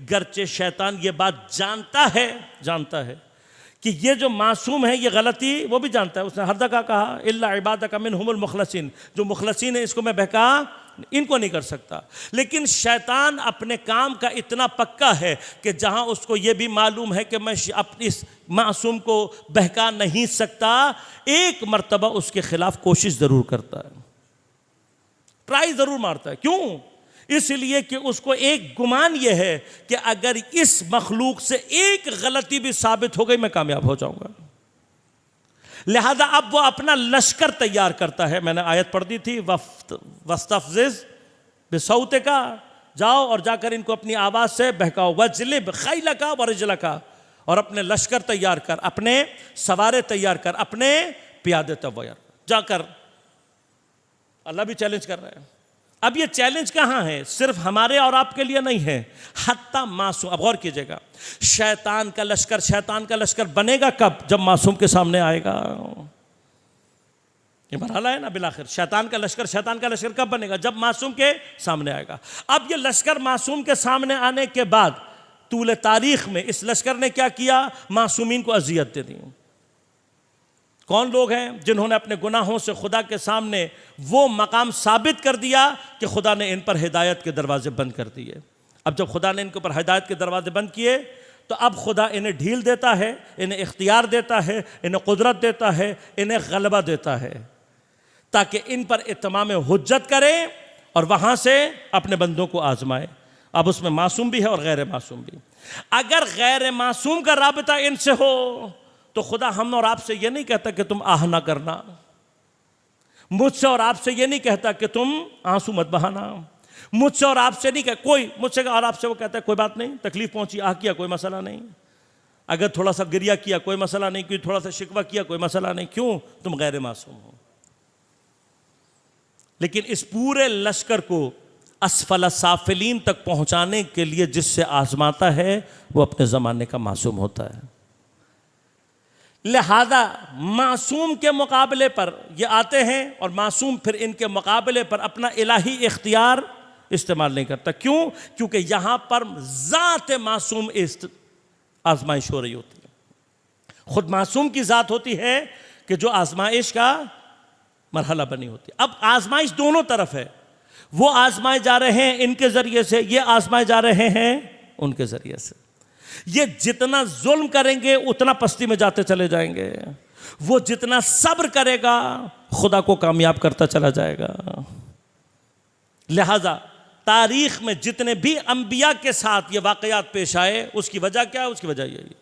गरचे शैतान ये बात जानता है कि ये जो मासूम है ये गलती वो भी जानता है। उसने हर जगह कहा इल्ला इबादका मिनहुमुल मुखलसीन, जो मुखलसीन है इसको मैं बहका इनको नहीं कर सकता। लेकिन शैतान अपने काम का इतना पक्का है कि जहाँ उसको ये भी मालूम है कि मैं अपनी इस मासूम को बहका नहीं सकता, एक मर्तबा उसके खिलाफ कोशिश ज़रूर करता है, ट्राई ज़रूर मारता है। क्यों? इसलिए कि उसको एक गुमान यह है कि अगर इस मखलूक से एक गलती भी साबित हो गई मैं कामयाब हो जाऊंगा। लिहाजा अब वो अपना लश्कर तैयार करता है। मैंने आयत पढ़ दी थी, वस्तफ़ज़िज़ बिसौते का, जाओ और जाकर इनको अपनी आवाज़ से बहकाओ, वजलिब खैलका वरजलका, और अपने लश्कर तैयार कर, अपने सवारे तैयार कर, अपने प्यादे तैयार जाकर। अल्लाह भी चैलेंज कर रहा है। अब ये चैलेंज कहाँ है? सिर्फ हमारे और आपके लिए नहीं है, हत्ता मासूम। अब गौर कीजिएगा, शैतान का लश्कर बनेगा कब? जब मासूम के सामने आएगा। ये मरहला है ना बिलाखिर। शैतान का लश्कर कब बनेगा? जब मासूम के सामने आएगा। अब ये लश्कर मासूम के सामने आने के बाद तूल तारीख में इस लश्कर ने क्या किया? मासूमीन को अजियत दे दी। कौन लोग हैं जिन्होंने अपने गुनाहों से खुदा के सामने वो मकाम साबित कर दिया कि खुदा ने इन पर हिदायत के दरवाजे बंद कर दिए। अब जब खुदा ने इनके ऊपर हिदायत के दरवाजे बंद किए तो अब खुदा इन्हें ढील देता है, इन्हें इख्तियार देता है, इन्हें कुदरत देता है, इन्हें गलबा देता है, ताकि इन पर इत्माम हुज्जत करे और वहाँ से अपने बंदों को आजमाए। अब उसमें मासूम भी है और गैर मासूम भी। अगर गैर मासूम का राबता इनसे हो तो खुदा हम और आपसे ये नहीं कहता कि तुम आह ना करना, मुझसे और आपसे ये नहीं कहता कि तुम आंसू मत बहाना, मुझसे और आपसे नहीं कह कोई मुझसे और आपसे वो कहता है कोई बात नहीं, तकलीफ पहुंची, आह किया कोई मसला नहीं, अगर थोड़ा सा गिरिया किया कोई मसला नहीं, क्यों थोड़ा सा शिकवा किया कोई मसला नहीं, क्यों? तुम गैर मासूम हो। लेकिन इस पूरे लश्कर को असफल साफिलीन तक पहुंचाने के लिए जिससे आजमाता है वो अपने ज़माने का मासूम होता है। लिहाजा मासूम के मुकाबले पर ये आते हैं और मासूम फिर इनके मुकाबले पर अपना इलाही इख्तियार इस्तेमाल नहीं करता। क्यों? क्योंकि यहाँ पर ज़ात मासूम आजमाइश हो रही होती है। खुद मासूम की ज़ात होती है कि जो आजमाइश का मरहला बनी होती है। अब आजमाइश दोनों तरफ है, वो आजमाए जा रहे हैं इनके ज़रिए से, ये आजमाए जा रहे हैं उनके ज़रिए से। ये जितना जुल्म करेंगे उतना पस्ती में जाते चले जाएंगे, वो जितना सब्र करेगा खुदा को कामयाब करता चला जाएगा। लिहाजा तारीख में जितने भी अंबिया के साथ ये वाक़यात पेश आए उसकी वजह क्या है? उसकी वजह यही,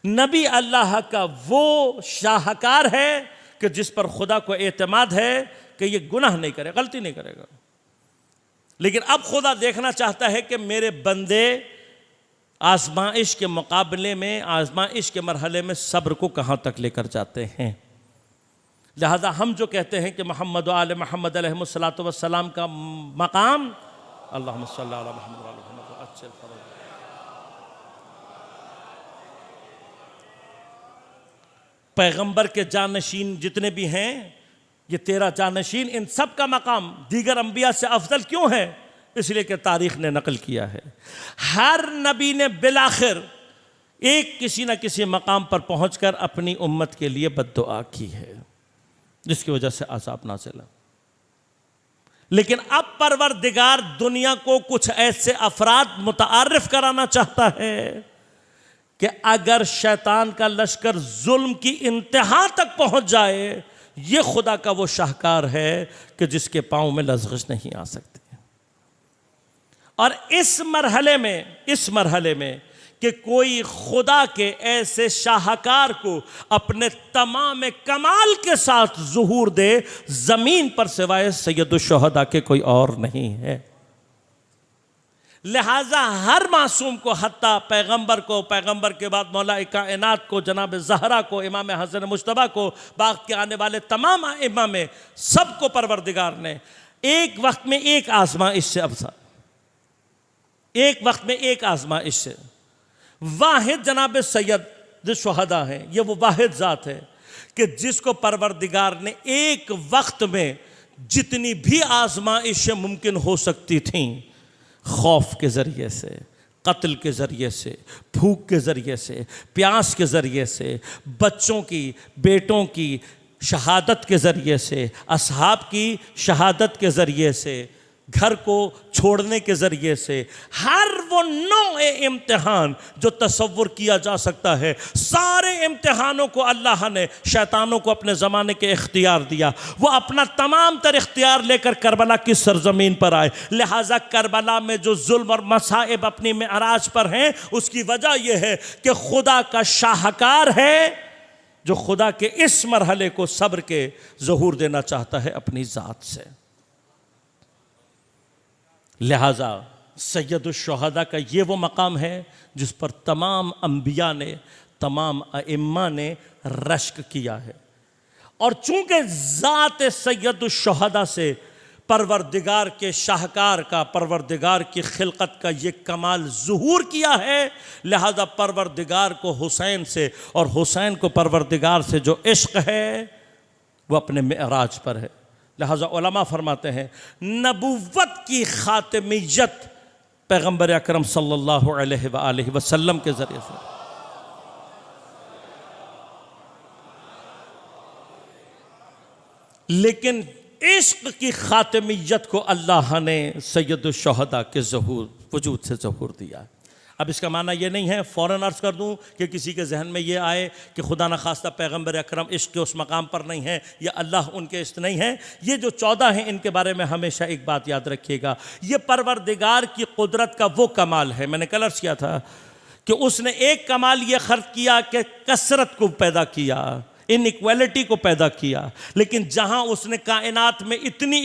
नबी अल्लाह का वो शाहकार है कि जिस पर खुदा को एतमाद है कि ये गुनाह नहीं करे, गलती नहीं करेगा। लेकिन अब खुदा देखना चाहता है कि मेरे बंदे आजमाइश के मुकाबले में, आजमाइश के मरहले में सब्र को कहाँ तक लेकर जाते हैं। लिहाजा हम जो कहते हैं कि मोहम्मद व आले मोहम्मद अलैहिस्सलातु वस्सलाम का मकाम, अल्लाहुम्मा सल्ली अला मुहम्मद व आले मुहम्मद, अच्छे पैगंबर के जानशीन जितने भी हैं, ये 13 जानशीन, इन सब का मकाम दीगर अंबिया से अफजल क्यों है? इसलिए कि तारीख ने नकल किया है हर नबी ने बिलाखिर एक किसी न किसी मकाम पर पहुंचकर अपनी उम्मत के लिए बद्दुआ की है, जिसकी वजह से अज़ाब नाज़िल। लेकिन अब परवरदिगार दुनिया को कुछ ऐसे अफराद मुतारिफ कराना चाहता है कि अगर शैतान का लश्कर जुल्म की इंतहा तक पहुंच जाए, ये खुदा का वो शाहकार है कि जिसके पांव में लज़्ग़िश नहीं आ सकती। और इस मरहले में कि कोई खुदा के ऐसे शाहकार को अपने तमाम कमाल के साथ ज़ुहूर दे, ज़मीन पर सिवाय सैयदुश्शुहदा के कोई और नहीं है। लिहाजा हर मासूम को, हत्ता पैगंबर को, पैगंबर के बाद मौला कायनात को, जनाब ज़हरा को, इमाम हसन मुज्तबा को, बाद के आने वाले तमाम इमाम में, सबको परवरदिगार ने एक वक्त में एक आज़माइश से अवसा, एक वक्त में एक आज़माइश से, वाहिद जनाब सैयद शुहदा है, ये वो वाहिद ज़ात है कि जिसको परवरदिगार ने एक वक्त में जितनी भी आज़माइशें मुमकिन हो सकती थीं, खौफ के ज़रिए से, कत्ल के ज़रिए से, भूख के ज़रिए से, प्यास के ज़रिए से, बच्चों की, बेटों की शहादत के ज़रिए से, असहाब की शहादत के ज़रिए से, घर को छोड़ने के ज़रिए से, हर वो नौए इम्तिहान जो तसव्वुर किया जा सकता है, सारे इम्तिहानों को अल्लाह ने शैतानों को अपने ज़माने के इख्तियार दिया। वो अपना तमाम तर इख्तियार लेकर करबला की सरजमीन पर आए। लिहाजा करबला में जो जुल्म और मसाइब अपनी मेअराज पर हैं, उसकी वजह यह है कि खुदा का शाहकार है जो खुदा के इस मरहले को सब्र के ज़हूर देना चाहता है अपनी ज़ात से। लिहाजा सैयदुश्शुहदा का ये वो मकाम है जिस पर तमाम अंबिया ने, तमाम अइम्मा ने रश्क किया है। और चूंकि ज़ात सैयदुश्शुहदा से परवरदिगार के शाहकार का, परवरदिगार की खिलकत का ये कमाल ज़ुहूर किया है, लिहाजा परवरदिगार को हुसैन से और हुसैन को परवरदिगार से जो इश्क़ है वो अपने मेअराज पर है। लिहाजा उलमा फरमाते हैं नबुव्वत की खातिमियत पैगंबर अकरम सल्लल्लाहु अलैहि वसल्लम के ज़रिए से। लेकिन इश्क की खातमियत को अल्लाह ने सैयदुश शुहदा के ज़हूर वजूद से ज़हूर दिया। अब इसका माना ये नहीं है, फ़ौरन अर्ज़ कर दूँ कि किसी के जहन में ये आए कि खुदा न खास्ता पैगंबर अकरम इश्क के उस मकाम पर नहीं है या अल्लाह उनके इश्क नहीं है। ये जो 14 हैं इनके बारे में हमेशा एक बात याद रखिएगा, ये परवरदिगार की कुदरत का वो कमाल है। मैंने कल अर्ज़ किया था कि उसने एक कमाल ये खर्च किया कि कसरत को पैदा किया, इनइक्वालिटी को पैदा किया। लेकिन जहां उसने कायनात में इतनी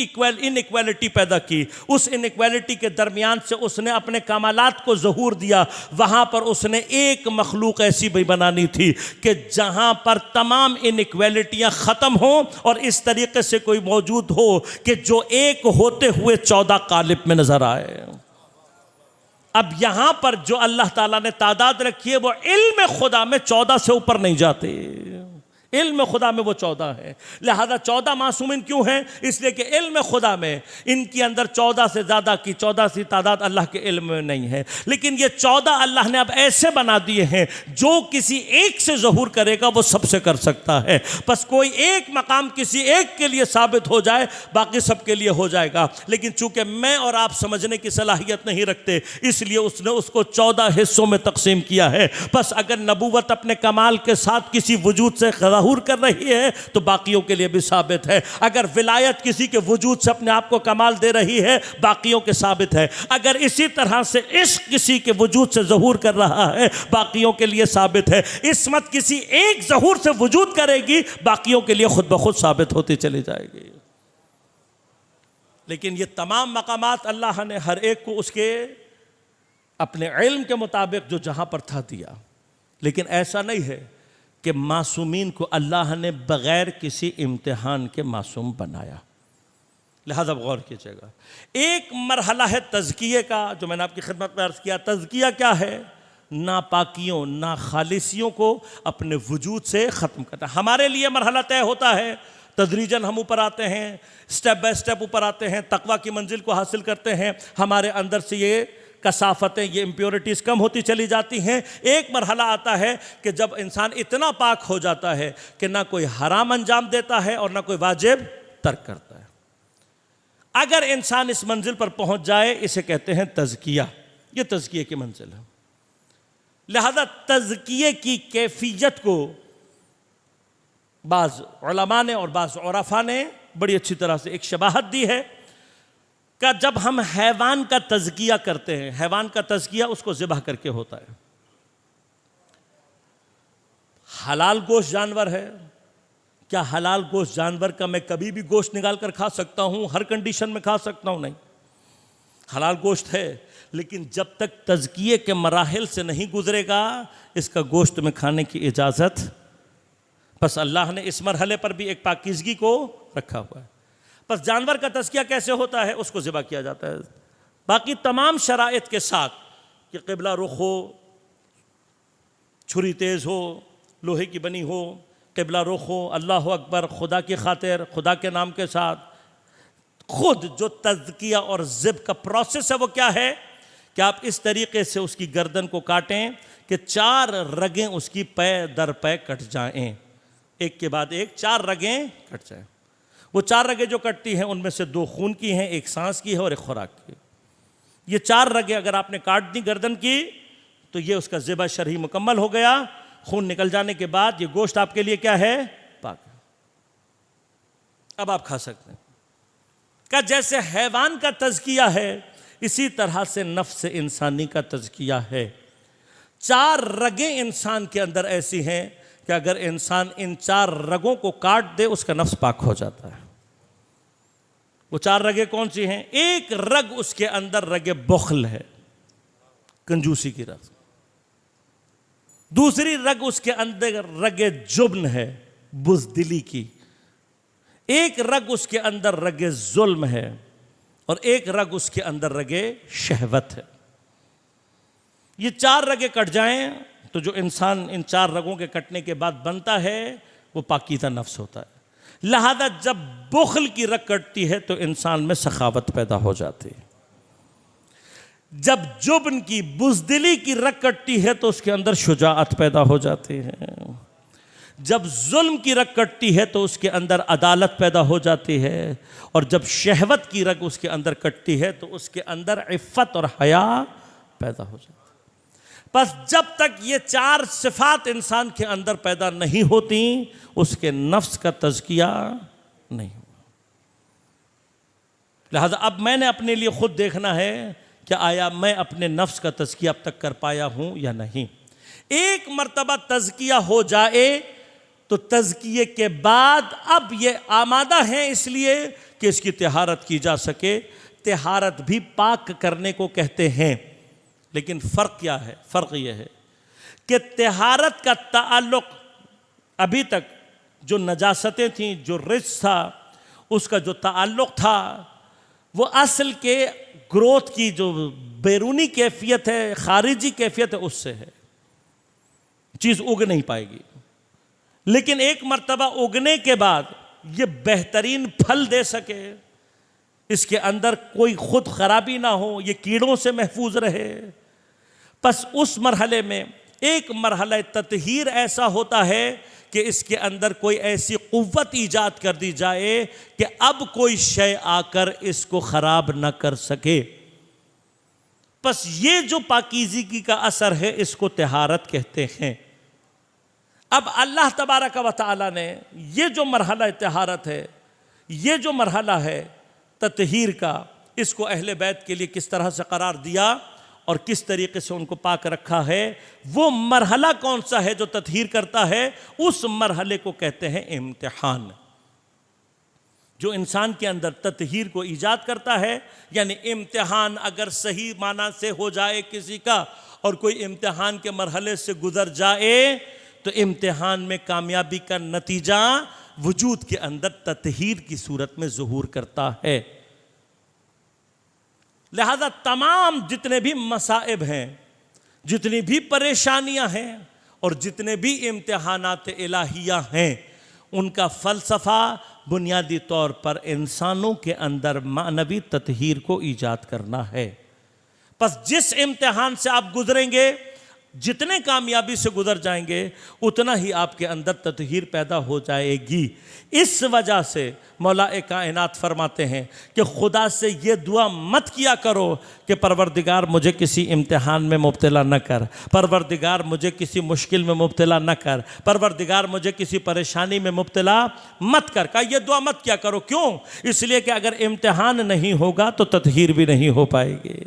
इनइक्वालिटी पैदा की, उस इनइक्वालिटी के दरमियान से उसने अपने कमालात को ज़हूर दिया। वहां पर उसने एक मखलूक ऐसी भी बनानी थी कि जहां पर तमाम इनइक्वालिटियां ख़त्म हों और इस तरीके से कोई मौजूद हो कि जो एक होते हुए 14 कालिब में नज़र आए। अब यहां पर जो अल्लाह ताला ने तादाद रखी है वो इल्म खुदा में 14 से ऊपर नहीं जाते। इल्म खुदा में वो 14 है। लिहाजा 14 मासूमिन क्यों हैं? इसलिए कि इल्म खुदा में इनके अंदर 14 से ज़्यादा की 14 सी तादाद अल्लाह के इल्म में नहीं है। लेकिन ये 14 अल्लाह ने अब ऐसे बना दिए हैं जो किसी एक से ज़हूर करेगा वो सबसे कर सकता है। बस कोई एक मकाम किसी एक के लिए साबित हो जाए, बाकी सबके लिए हो जाएगा। लेकिन चूंकि मैं और आप समझने की सलाहियत नहीं रखते, इसलिए उसने उसको 14 हिस्सों में तकसीम किया है। बस अगर नबूवत अपने कमाल के साथ किसी वजूद से ज़हूर कर रही है तो बाकियों के लिए भी साबित है। अगर विलायत किसी के वजूद से अपने आप को कमाल दे रही है, बाकियों के साबित है। अगर इसी तरह से इश्क किसी के वजूद से ज़हूर कर रहा है, बाकियों के लिए साबित है। इस्मत किसी एक ज़हूर से वजूद करेगी, बाकियों के लिए खुद ब खुद साबित होती चली जाएगी। लेकिन ये तमाम मकामात अल्लाह ने हर एक को उसके अपने इल्म के मुताबिक जो जहां पर था दिया। लेकिन ऐसा नहीं है कि मासूमीन को अल्लाह ने बग़ैर किसी इम्तिहान के मासूम बनाया। लिहाजा गौर कीजिएगा, एक मरहला है तज़किये का, जो मैंने आपकी खिदमत में अर्ज़ किया। तज़किया क्या है? नापाकियों नाखालिसियों को अपने वजूद से ख़त्म करना। हमारे लिए मरहला तय होता है, तदरीजन हम ऊपर आते हैं, स्टेप बाय स्टेप ऊपर आते हैं, तकवा की मंजिल को हासिल करते हैं। हमारे अंदर से ये कसाफतें, ये इम्प्योरिटीज़ कम होती चली जाती हैं। एक मरहला आता है कि जब इंसान इतना पाक हो जाता है कि ना कोई हराम अंजाम देता है और ना कोई वाजिब तर्क करता है। अगर इंसान इस मंजिल पर पहुंच जाए, इसे कहते हैं तज़किया। ये तज़किये की मंजिल है। लिहाजा तज़किये की कैफियत को बाज़ उलमा ने और बाज़ उरफ़ा ने बड़ी अच्छी तरह से एक शबाहत दी है कि जब हम हैवान का तज़किया करते हैं, हैवान का तज़किया उसको ज़िबह करके होता है। हलाल गोश्त जानवर है, क्या हलाल गोश्त जानवर का मैं कभी भी गोश्त निकाल कर खा सकता हूँ? हर कंडीशन में खा सकता हूँ? नहीं। हलाल गोश्त है, लेकिन जब तक तज़किये के मराहिल से नहीं गुजरेगा, इसका गोश्त में खाने की इजाज़त। बस अल्लाह ने इस मरहले पर भी एक पाकीज़गी को रखा हुआ है। बस जानवर का तज़किया कैसे होता है? उसको ज़िबा किया जाता है। बाकी तमाम शराइत के साथ कि क़िबला रुख हो, छुरी तेज़ हो, लोहे की बनी हो, क़िबला रुख हो, अल्लाह अकबर, खुदा की खातिर, खुदा के नाम के साथ। खुद जो तज़किया और ज़िब का प्रोसेस है वो क्या है कि आप इस तरीके से उसकी गर्दन को काटें कि 4 रगें उसकी पै दर पै कट जाएं, एक के बाद एक 4 रगें कट जाएं। वो 4 रगें जो कटती हैं उनमें से 2 खून की हैं, एक सांस की है और एक खुराक की। ये 4 रगें अगर आपने काट दी गर्दन की तो ये उसका ज़िबा शरही मुकम्मल हो गया। खून निकल जाने के बाद ये गोश्त आपके लिए क्या है? पाक। अब आप खा सकते हैं। क्या जैसे हैवान का तज़किया है, इसी तरह से नफ्स इंसानी का तज़किया है। 4 रगें इंसान के अंदर ऐसी हैं कि अगर इंसान इन 4 रगों को काट दे, उसका नफ्स पाक हो जाता है। वो 4 रगें कौन सी हैं? एक रग उसके अंदर रगे बुख्ल है, कंजूसी की रग। दूसरी रग उसके अंदर रगे जुब्न है, बुज़दिली की। एक रग उसके अंदर रगे जुल्म है और एक रग उसके अंदर रगे शहवत है। ये 4 रगे कट जाएं तो जो इंसान इन 4 रगों के कटने के बाद बनता है वो पाकीज़ा नफ्स होता है। लिहाजा जब बुख्ल की रग कटती है तो इंसान में सखावत पैदा हो जाती है। जब जुब्न की बुज़दिली की रग कटती है तो उसके अंदर शुजाअत पैदा हो जाती है। जब जुल्म की रग कटती है तो उसके अंदर अदालत पैदा हो जाती है। और जब शहवत की रग उसके अंदर कटती है तो उसके अंदर इफ़्फ़त और हया पैदा हो जाती है। बस जब तक ये चार सिफात इंसान के अंदर पैदा नहीं होती उसके नफ्स का तज़किया नहीं हुआ। लिहाजा अब मैंने अपने लिए खुद देखना है कि आया मैं अपने नफ्स का तज़किया अब तक कर पाया हूं या नहीं। एक मर्तबा तज़किया हो जाए तो तज़किए के बाद अब ये आमादा है इसलिए कि इसकी तिहारत की जा सके। तिहारत भी पाक करने को कहते हैं, लेकिन फ़र्क क्या है? फ़र्क यह है कि तिहारत का ताल्लुक़ अभी तक जो नजासतें थीं, जो रिज्स था, उसका जो ताल्लुक़ था वो असल के ग्रोथ की जो बैरूनी कैफियत है, खारिजी कैफियत है, उससे है। चीज़ उग नहीं पाएगी। लेकिन एक मर्तबा उगने के बाद ये बेहतरीन फल दे सके, इसके अंदर कोई खुद खराबी ना हो, ये कीड़ों से महफूज रहे, बस उस मरहले में एक मरहला ततहीर ऐसा होता है कि इसके अंदर कोई ऐसी कुव्वत ईजाद कर दी जाए कि अब कोई शय आकर इसको ख़राब न कर सके। बस ये जो पाकीज़गी का असर है इसको तिहारत कहते हैं। अब अल्लाह तबारक व तआला ने ये जो मरहला तिहारत है, ये जो मरहला है ततहीर का, इसको अहले बैत के लिए किस तरह से करार दिया और किस तरीके से उनको पाक रखा है। वो मरहला कौन सा है जो ततहीर करता है? उस मरहले को कहते हैं इम्तिहान। जो इंसान के अंदर ततहीर को ईजाद करता है, यानी इम्तिहान अगर सही माना से हो जाए किसी का और कोई इम्तिहान के मरहले से गुजर जाए तो इम्तिहान में कामयाबी का नतीजा वजूद के अंदर ततहीर की सूरत में ज़ुहूर करता है। लिहाजा तमाम जितने भी मसाइब हैं, जितनी भी परेशानियां हैं और जितने भी इम्तिहानात इलाहिया हैं, उनका फ़लसफ़ा बुनियादी तौर पर इंसानों के अंदर मानवी ततहीर को ईजाद करना है। बस जिस इम्तिहान से आप गुजरेंगे, जितने कामयाबी से गुजर जाएंगे, उतना ही आपके अंदर ततहीर पैदा हो जाएगी। इस वजह से मौला-ए कायनात फरमाते हैं कि खुदा से ये दुआ मत किया करो कि परवरदिगार मुझे किसी इम्तिहान में मुब्तला न कर, परवरदिगार मुझे किसी मुश्किल में मुब्तला न कर, परवरदिगार मुझे किसी परेशानी में मुब्तला मत कर। का ये दुआ मत किया करो। क्यों? इसलिए कि अगर इम्तिहान नहीं होगा तो ततहीर भी नहीं हो पाएगी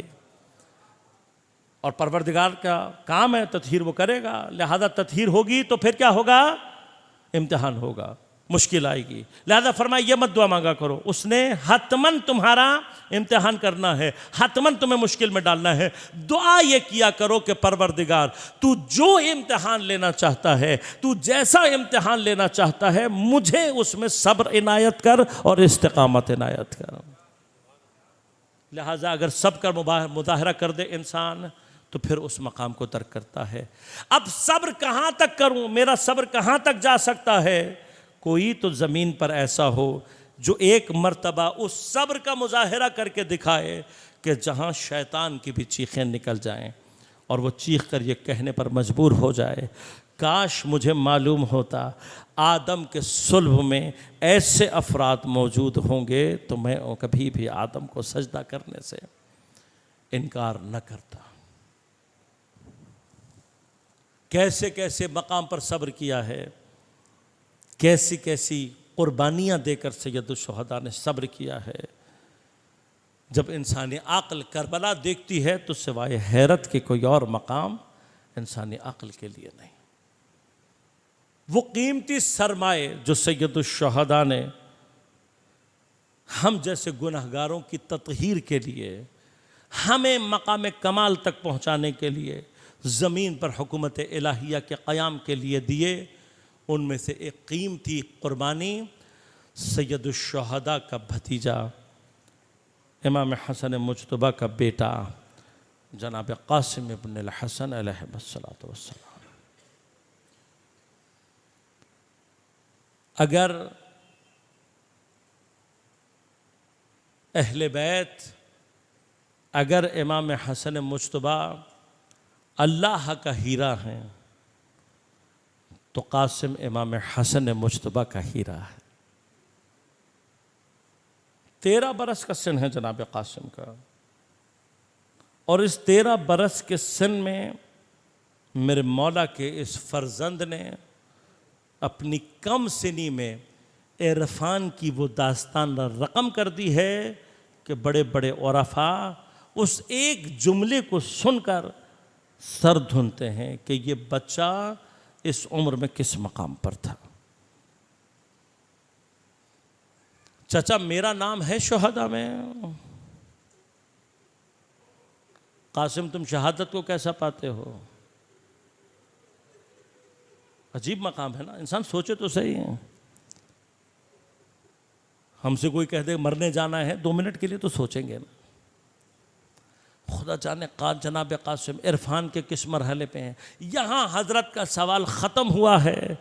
और परवरदिगार का काम है ततहीर, वो करेगा। लिहाजा ततहीर होगी तो फिर क्या होगा? इम्तिहान होगा, मुश्किल आएगी। लिहाजा फरमाया ये मत दुआ मांगा करो, उसने हतमन तुम्हारा इम्तिहान करना है, हतमन तुम्हें मुश्किल में डालना है। दुआ ये किया करो कि परवरदिगार तू जो इम्तिहान लेना चाहता है, तू जैसा इम्तिहान लेना चाहता है, मुझे उसमें सब्र इनायत कर और इस्तिकामत इनायत कर। लिहाजा अगर सब का मुजाहरा कर दे इंसान तो फिर उस मकाम को तर्क करता है। अब सब्र कहाँ तक करूँ, मेरा सब्र कहाँ तक जा सकता है? कोई तो ज़मीन पर ऐसा हो जो एक मर्तबा उस सब्र का मुजाहरा करके दिखाए कि जहाँ शैतान की भी चीखें निकल जाएं और वो चीख कर ये कहने पर मजबूर हो जाए, काश मुझे मालूम होता आदम के सुल्ब में ऐसे अफराद मौजूद होंगे तो मैं कभी भी आदम को सजदा करने से इनकार न करता। कैसे कैसे मकाम पर सब्र किया है, कैसी कैसी कुर्बानियाँ देकर सैयदुश्शुहदा ने सब्र किया है। जब इंसानी अक्ल करबला देखती है तो सिवाय हैरत के कोई और मकाम इंसानी अक्ल के लिए नहीं। वो कीमती सरमाए जो सैयदुश्शुहदा ने हम जैसे गुनहगारों की ततहीर के लिए, हमें मकाम कमाल तक पहुँचाने के लिए, ज़मीन पर हुकूमत इलाहिया के क़याम के लिए दिए, उनमें से एक कीमती कुर्बानी सैयदुश्शुहदा का भतीजा इमाम हसन मुज्तबा का बेटा जनाब क़ासिम इब्न अल-हसन अलैहिस्सलातु वस्सलाम। अगर अहले बैत अगर इमाम हसन मुज्तबा अल्लाह का हीरा है तो कासिम इमाम हसन मुज्तबा का हीरा है। 13 बरस का सिन है जनाब कासिम का, और इस 13 बरस के सिन में मेरे मौला के इस फर्जंद ने अपनी कम सिनी में इरफान की वो दास्तान रकम कर दी है कि बड़े बड़े औरफा उस एक जुमले को सुनकर सर धुनते हैं कि ये बच्चा इस उम्र में किस मकाम पर था। चाचा मेरा नाम है शुहदा में। कासिम तुम शहादत को कैसा पाते हो? अजीब मकाम है ना, इंसान सोचे तो सही है। हमसे कोई कह दे मरने जाना है 2 मिनट के लिए तो सोचेंगे ना। खुदा जाने जनाब कासिम इरफान के किस मरहले पे हैं। यहाँ हजरत का सवाल ख़त्म हुआ है,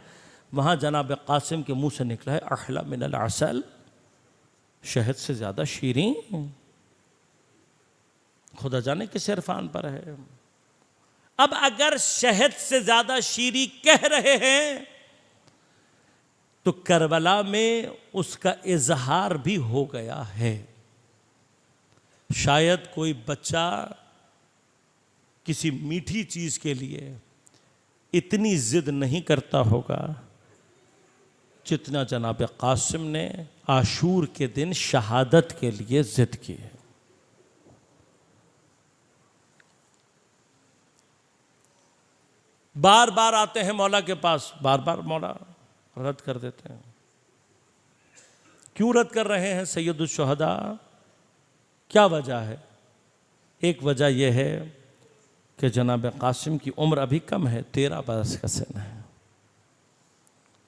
वहाँ जनाब कासिम के मुंह से निकला है अहला मिनल असल, शहद से ज़्यादा शीरीं। खुदा जाने किस इरफान पर है। अब अगर शहद से ज़्यादा शीरी कह रहे हैं तो करबला में उसका इजहार भी हो गया है। शायद कोई बच्चा किसी मीठी चीज़ के लिए इतनी ज़िद नहीं करता होगा जितना जनाब कासिम ने आशूर के दिन शहादत के लिए ज़िद की है। बार बार आते हैं मौला के पास, बार बार मौला रद्द कर देते हैं। क्यों रद्द कर रहे हैं सैयदुल शुहदा? क्या वजह है? एक वजह यह है कि जनाब कासिम की उम्र अभी कम है, 13 बरस का सिन है।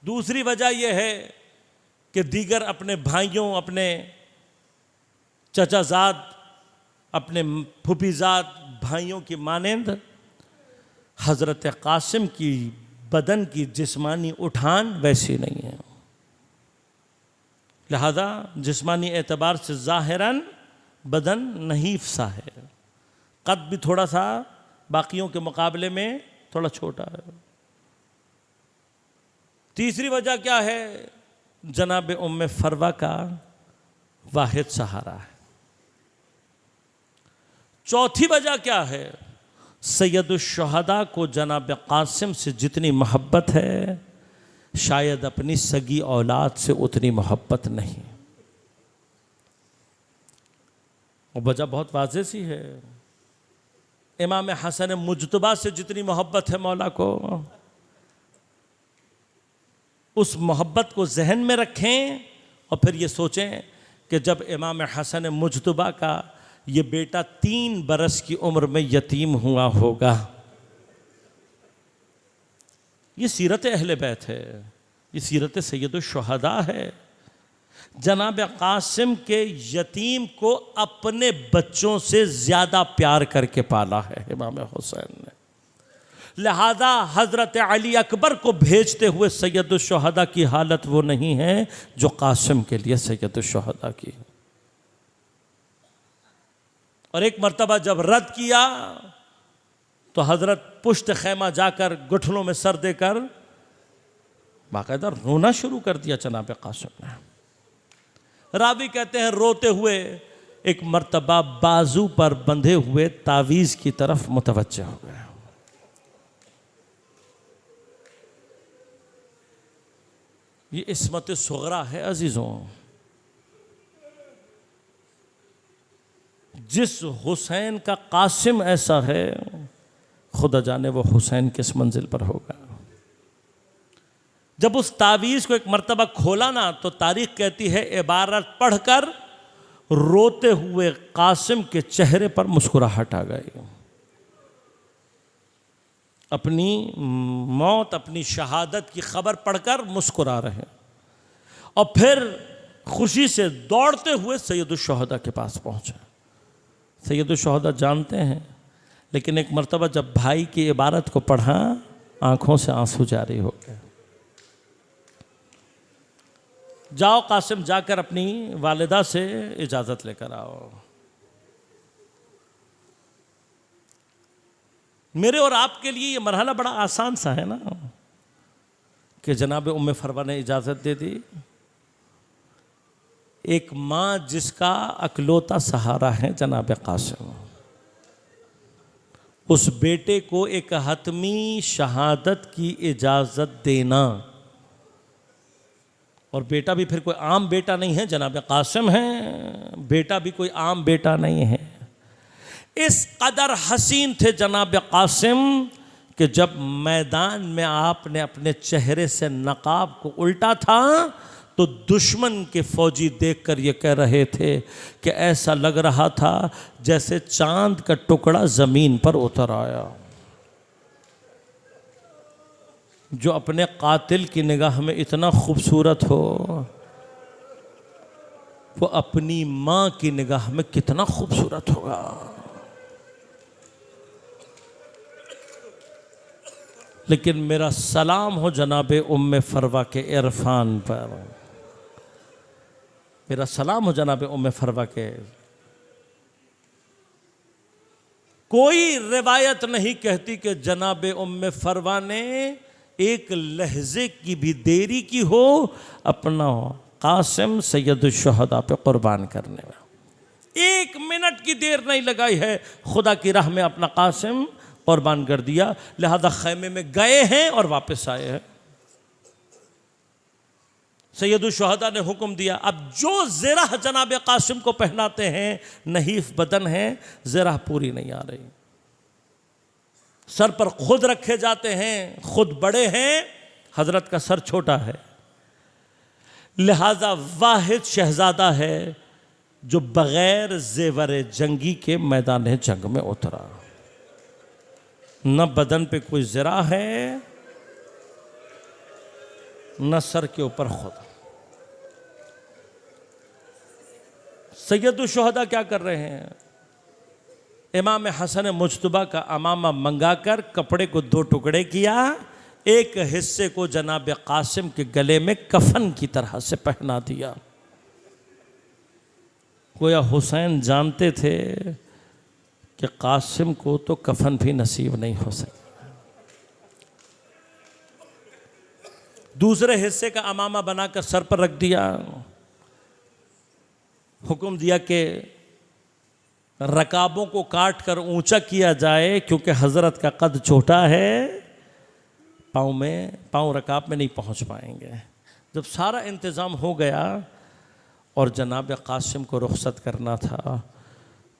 दूसरी वजह यह है कि दीगर अपने भाइयों, अपने चचाजाद, अपने फुफीजाद भाइयों की मानेंद हज़रत कासिम की बदन की जिस्मानी उठान वैसी नहीं है, लिहाजा जिस्मानी एतबार से ज़ाहिरन बदन नहीफ सा है। कद भी थोड़ा सा बाकियों के मुकाबले में थोड़ा छोटा है। तीसरी वजह क्या है? जनाब उम्मे फरवा का वाहिद सहारा है। चौथी वजह क्या है? सैयदुल शुहदा को जनाब कासिम से जितनी मोहब्बत है शायद अपनी सगी औलाद से उतनी मोहब्बत नहीं। और वजह बहुत वाज़ेह सी है। इमाम हसन मुज्तबा से जितनी मोहब्बत है मौला को, उस मोहब्बत को जहन में रखें और फिर ये सोचें कि जब इमाम हसन मुज्तबा का ये बेटा 3 बरस की उम्र में यतीम हुआ होगा। ये सीरत अहले बैत है, ये सीरत सैयदुल शुहदा है। जनाब कासिम के यतीम को अपने बच्चों से ज़्यादा प्यार करके पाला है इमाम हुसैन ने। लिहाजा हज़रत अली अकबर को भेजते हुए सैयदुल शुहदा की हालत वो नहीं है जो कासिम के लिए सैयदुल शुहदा की। और एक मर्तबा जब रद्द किया तो हज़रत पुश्त खैमा जाकर घुटनों में सर देकर बाकायदा रोना शुरू कर दिया जनाब कासिम ने। रावी कहते हैं रोते हुए एक मर्तबा बाजू पर बंधे हुए तावीज़ की तरफ मुतवज्जह हो गया। ये इस्मत सुगरा है अजीज़ों। जिस हुसैन का कासिम ऐसा है, खुदा जाने वो हुसैन किस मंजिल पर होगा। जब उस तावीज़ को एक मर्तबा खोला ना तो तारीख कहती है इबारत पढ़कर रोते हुए कासिम के चेहरे पर मुस्कुराहट आ गई। अपनी मौत, अपनी शहादत की खबर पढ़कर मुस्कुरा रहे और फिर खुशी से दौड़ते हुए सैयदुल शुहदा के पास पहुंचे। सैयदुल शुहदा जानते हैं, लेकिन एक मर्तबा जब भाई की इबारत को पढ़ा आंखों से आंसू जारी हो गए। जाओ कासिम, जाकर अपनी वालिदा से इजाज़त लेकर आओ। मेरे और आपके लिए ये मरहला बड़ा आसान सा है ना कि जनाब उम्मे फरवा ने इजाज़त दे दी। एक माँ जिसका अकलौता सहारा है जनाब कासिम, उस बेटे को एक हतमी शहादत की इजाज़त देना, और बेटा भी फिर कोई आम बेटा नहीं है, जनाब कासिम है, बेटा भी कोई आम बेटा नहीं है। इस कदर हसीन थे जनाब कासिम कि जब मैदान में आपने अपने चेहरे से नकाब को उल्टा था तो दुश्मन के फौजी देखकर ये कह रहे थे कि ऐसा लग रहा था जैसे चांद का टुकड़ा ज़मीन पर उतर आया। जो अपने कातिल की निगाह में इतना खूबसूरत हो, वो अपनी माँ की निगाह में कितना खूबसूरत होगा। लेकिन मेरा सलाम हो जनाब उम्मे फरवा के इरफान पर, मेरा सलाम हो जनाब उम्मे फरवा के। कोई रिवायत नहीं कहती कि जनाब उम्मे फरवा ने एक लहजे की भी देरी की हो अपना कासिम सैयदुल शुहदा पे कुर्बान करने में। एक मिनट की देर नहीं लगाई है, खुदा की राह में अपना कासिम कुर्बान कर दिया। लिहाजा खैमे में गए हैं और वापस आए हैं। सैयदुल शुहदा ने हुक्म दिया, अब जो ज़िराह जनाब कासिम को पहनाते हैं, नहीफ बदन है, ज़िराह पूरी नहीं आ रही, सर पर खुद रखे जाते हैं, खुद बड़े हैं, हजरत का सर छोटा है। लिहाजा वाहिद शहजादा है जो बगैर ज़ेवर जंगी के मैदान जंग में उतरा। न बदन पे कोई ज़रा है, न सर के ऊपर खुद। सैयदुल शुहदा क्या कर रहे हैं? इमाम हसन मुज्तबा का अमामा मंगाकर कपड़े को दो टुकड़े किया, एक हिस्से को जनाब कासिम के गले में कफन की तरह से पहना दिया। गोया हुसैन जानते थे कि कासिम को तो कफन भी नसीब नहीं हो सका। दूसरे हिस्से का अमामा बनाकर सर पर रख दिया। हुक्म दिया कि रकाबों को काट कर ऊंचा किया जाए, क्योंकि हजरत का कद छोटा है, पाँव रकाब में नहीं पहुंच पाएंगे। जब सारा इंतज़ाम हो गया और जनाब कासिम को रुखसत करना था,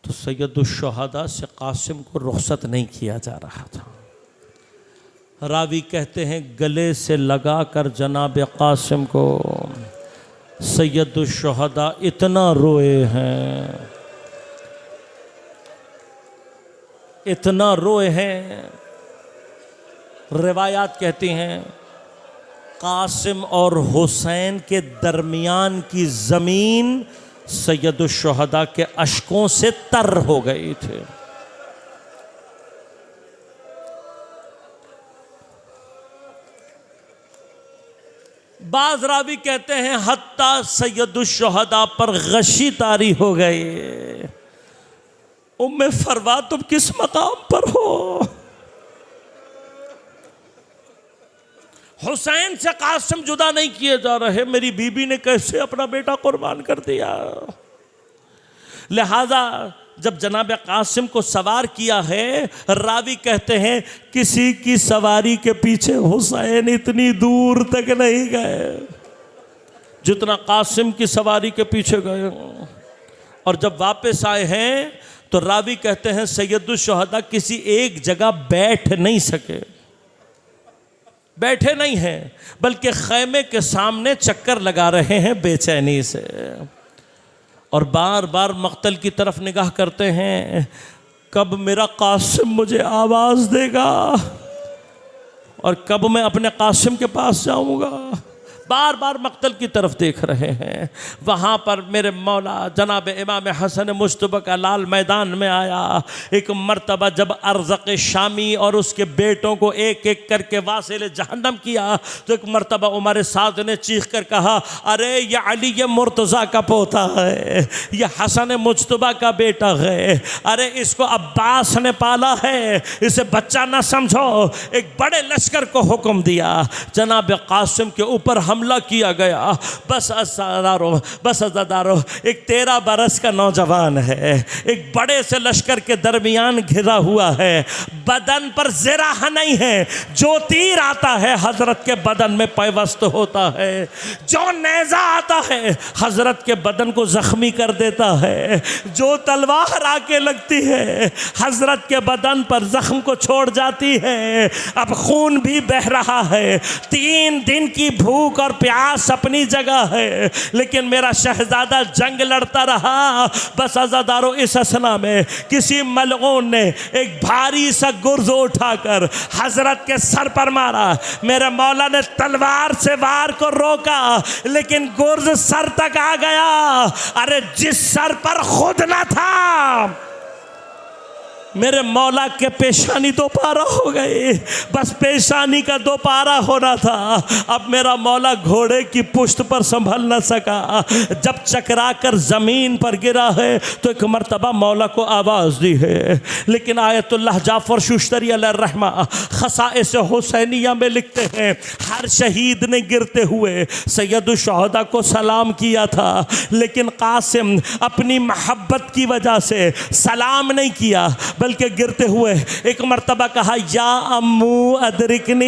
तो सैयदुल शुहदा से कासिम को रुखसत नहीं किया जा रहा था। रावी कहते हैं गले से लगा कर जनाब कासिम को सैयदुल शुहदा इतना रोए हैं, इतना रोए हैं। रिवायात कहती हैं कासिम और हुसैन के दरमियान की ज़मीन सैयदुल शुहदा के अश्कों से तर हो गई थी। बाज़ रावी कहते हैं हत्ता सैयदुल शुहदा पर गशी तारी हो गई। उम्मे फरवा तुम किस मकाम पर हो? हुसैन से कासिम जुदा नहीं किए जा रहे, मेरी बीबी ने कैसे अपना बेटा कुर्बान कर दिया। लिहाजा जब जनाब कासिम को सवार किया है, रावी कहते हैं किसी की सवारी के पीछे हुसैन इतनी दूर तक नहीं गए जितना कासिम की सवारी के पीछे गए। और जब वापस आए हैं तो रावी कहते हैं सैयदुल शुहदा किसी एक जगह बैठ नहीं सके, बैठे नहीं हैं, बल्कि खैमे के सामने चक्कर लगा रहे हैं बेचैनी से, और बार बार मक्तल की तरफ निगाह करते हैं, कब मेरा कासिम मुझे आवाज़ देगा और कब मैं अपने कासिम के पास जाऊंगा। बार बार मक्तल की तरफ देख रहे हैं। वहाँ पर मेरे मौला जनाब इमाम हसन मुज्तबा का लाल मैदान में आया। एक मर्तबा जब अरज़क़ शामी और उसके बेटों को एक एक करके वासिल जहन्नम किया तो एक मर्तबा उमर साद ने चीख कर कहा, अरे ये अली मुर्तज़ा का पोता है, ये हसन मुज्तबा का बेटा है, अरे इसको अब्बास ने पाला है, इसे बच्चा ना समझो। एक बड़े लश्कर को हुक्म दिया, जनाब कासिम के ऊपर हमला किया गया। बस अज़ादारो एक 13 बरस का नौजवान है, एक बड़े से लश्कर के दरमियान घिरा हुआ है, बदन पर ज़राह नहीं है, जो तीर आता है हजरत के बदन में पैवस्त होता है, जो नेज़ा आता है हजरत के बदन को जख्मी कर देता है, जो तलवार आके लगती है हजरत के बदन पर जख्म को छोड़ जाती है। अब खून भी बह रहा है, 3 दिन की भूख और प्यास अपनी जगह है, लेकिन मेरा शहजादा जंग लड़ता रहा। बस अज़ादारो इस असना में किसी मलऊन ने एक भारी सा गुर्ज उठाकर हजरत के सर पर मारा। मेरे मौला ने तलवार से वार को रोका, लेकिन गुर्ज सर तक आ गया। अरे जिस सर पर खुद न था, मेरे मौला के पेशानी 2 पारा हो गए, बस पेशानी का 2 पारा होना था। अब मेरा मौला घोड़े की पुश्त पर संभल न सका, जब चकरा कर ज़मीन पर गिरा है तो एक मर्तबा मौला को आवाज़ दी है। लेकिन आयतुल्लाह जाफ़र शुश्तरी अलैहिर्रहमा ख़साइस हुसैनिया में लिखते हैं, हर शहीद ने गिरते हुए सैयदुश्शुहदा को सलाम किया था, लेकिन कासिम अपनी मोहब्बत की वजह से सलाम नहीं किया, बल्कि गिरते हुए एक मर्तबा कहा, या अम्मू अदरिकनी,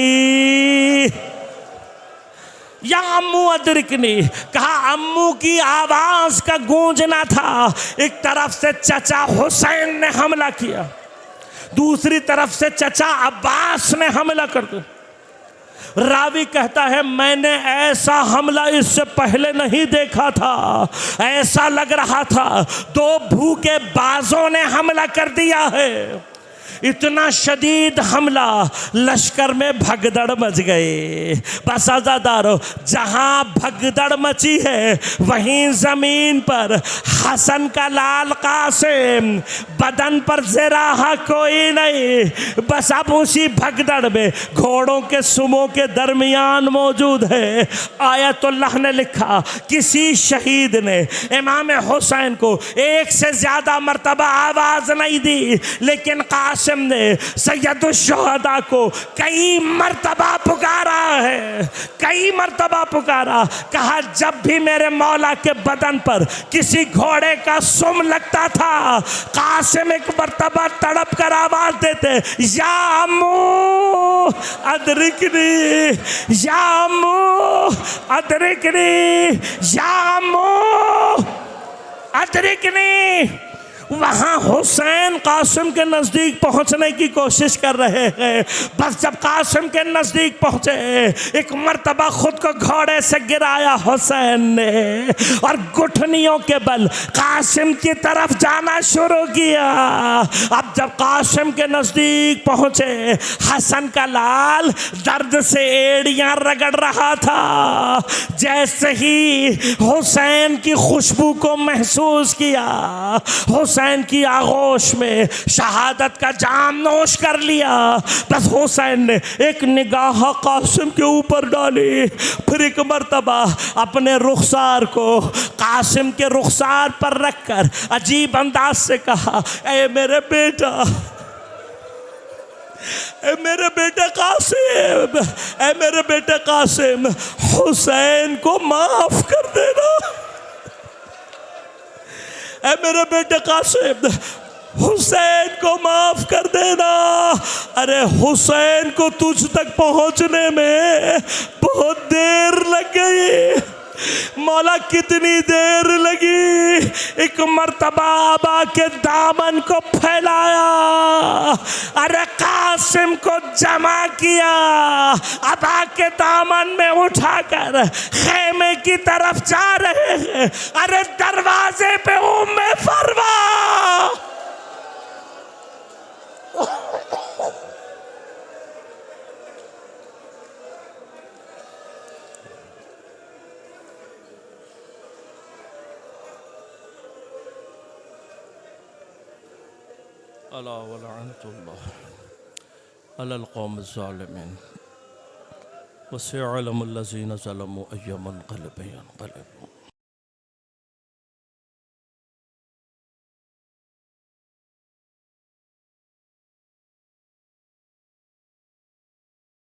या अम्मू अदरिकनी। कहा अम्मू की आवाज़ का गूंजना था। एक तरफ से चचा हुसैन ने हमला किया, दूसरी तरफ से चचा अब्बास ने हमला कर दिया। रावी कहता है, मैंने ऐसा हमला इससे पहले नहीं देखा था। ऐसा लग रहा था 2 भूखे बाजों ने हमला कर दिया है। इतना शदीद हमला, लश्कर में भगदड़ मच गए। बस आज़ादारो, जहाँ भगदड़ मची है वहीं ज़मीन पर हसन का लाल कासिम, बदन पर ज़राहा कोई नहीं। बस अब उसी भगदड़ में घोड़ों के सुमों के दरमियान मौजूद है। आयतुल्लाह ने लिखा, किसी शहीद ने इमाम हुसैन को 1 से ज़्यादा मर्तबा आवाज़ नहीं दी, लेकिन कासिम ने सैयदुश्शुहदा को कई मर्तबा पुकारा है, कई मर्तबा पुकारा। कहा जब भी मेरे मौला के बदन पर किसी घोड़े का सुम लगता था, कासिम एक मर्तबा तड़प कर आवाज देते, या अम्मू अदरिकनी, या अम्मू अदरिकनी, या अम्मू अदरिकनी। वहाँ हुसैन कासिम के नज़दीक पहुँचने की कोशिश कर रहे हैं। बस जब कासिम के नज़दीक पहुँचे, एक मर्तबा खुद को घोड़े से गिराया हुसैन ने और घुटनियों के बल कासिम की तरफ जाना शुरू किया। अब जब कासिम के नज़दीक पहुँचे, हसन का लाल दर्द से एड़ियाँ रगड़ रहा था। जैसे ही हुसैन की खुशबू को महसूस किया, हुसैन की आगोश में शहादत का जाम नोश कर लिया। बस हुसैन ने एक निगाह कासिम के ऊपर डाली, फिर एक मर्तबा अपने रुखसार को कासिम के रुखसार पर रखकर अजीब अंदाज से कहा, ऐ मेरे बेटा, ऐ मेरे बेटे कासिम, ऐ मेरे बेटे कासिम, हुसैन को माफ कर देना। ऐ मेरे बेटे कासिम, हुसैन को माफ कर देना। अरे हुसैन को तुझ तक पहुंचने में बहुत देर लग गई। मौला कितनी देर लगी। एक मर्तबा आबा के दामन को फैलाया, अरे कासिम को जमा किया, आबा के दामन में उठाकर खेमे की तरफ जा रहे हैं। अरे दरवाजे पे उम्मे फरवा, अला वलअनतुल्लाह अलल क़ौमिज़्ज़ालिमीन वसयअलमुल्लज़ीना ज़लमू अय्युमुल क़लबि यन्क़लिबून।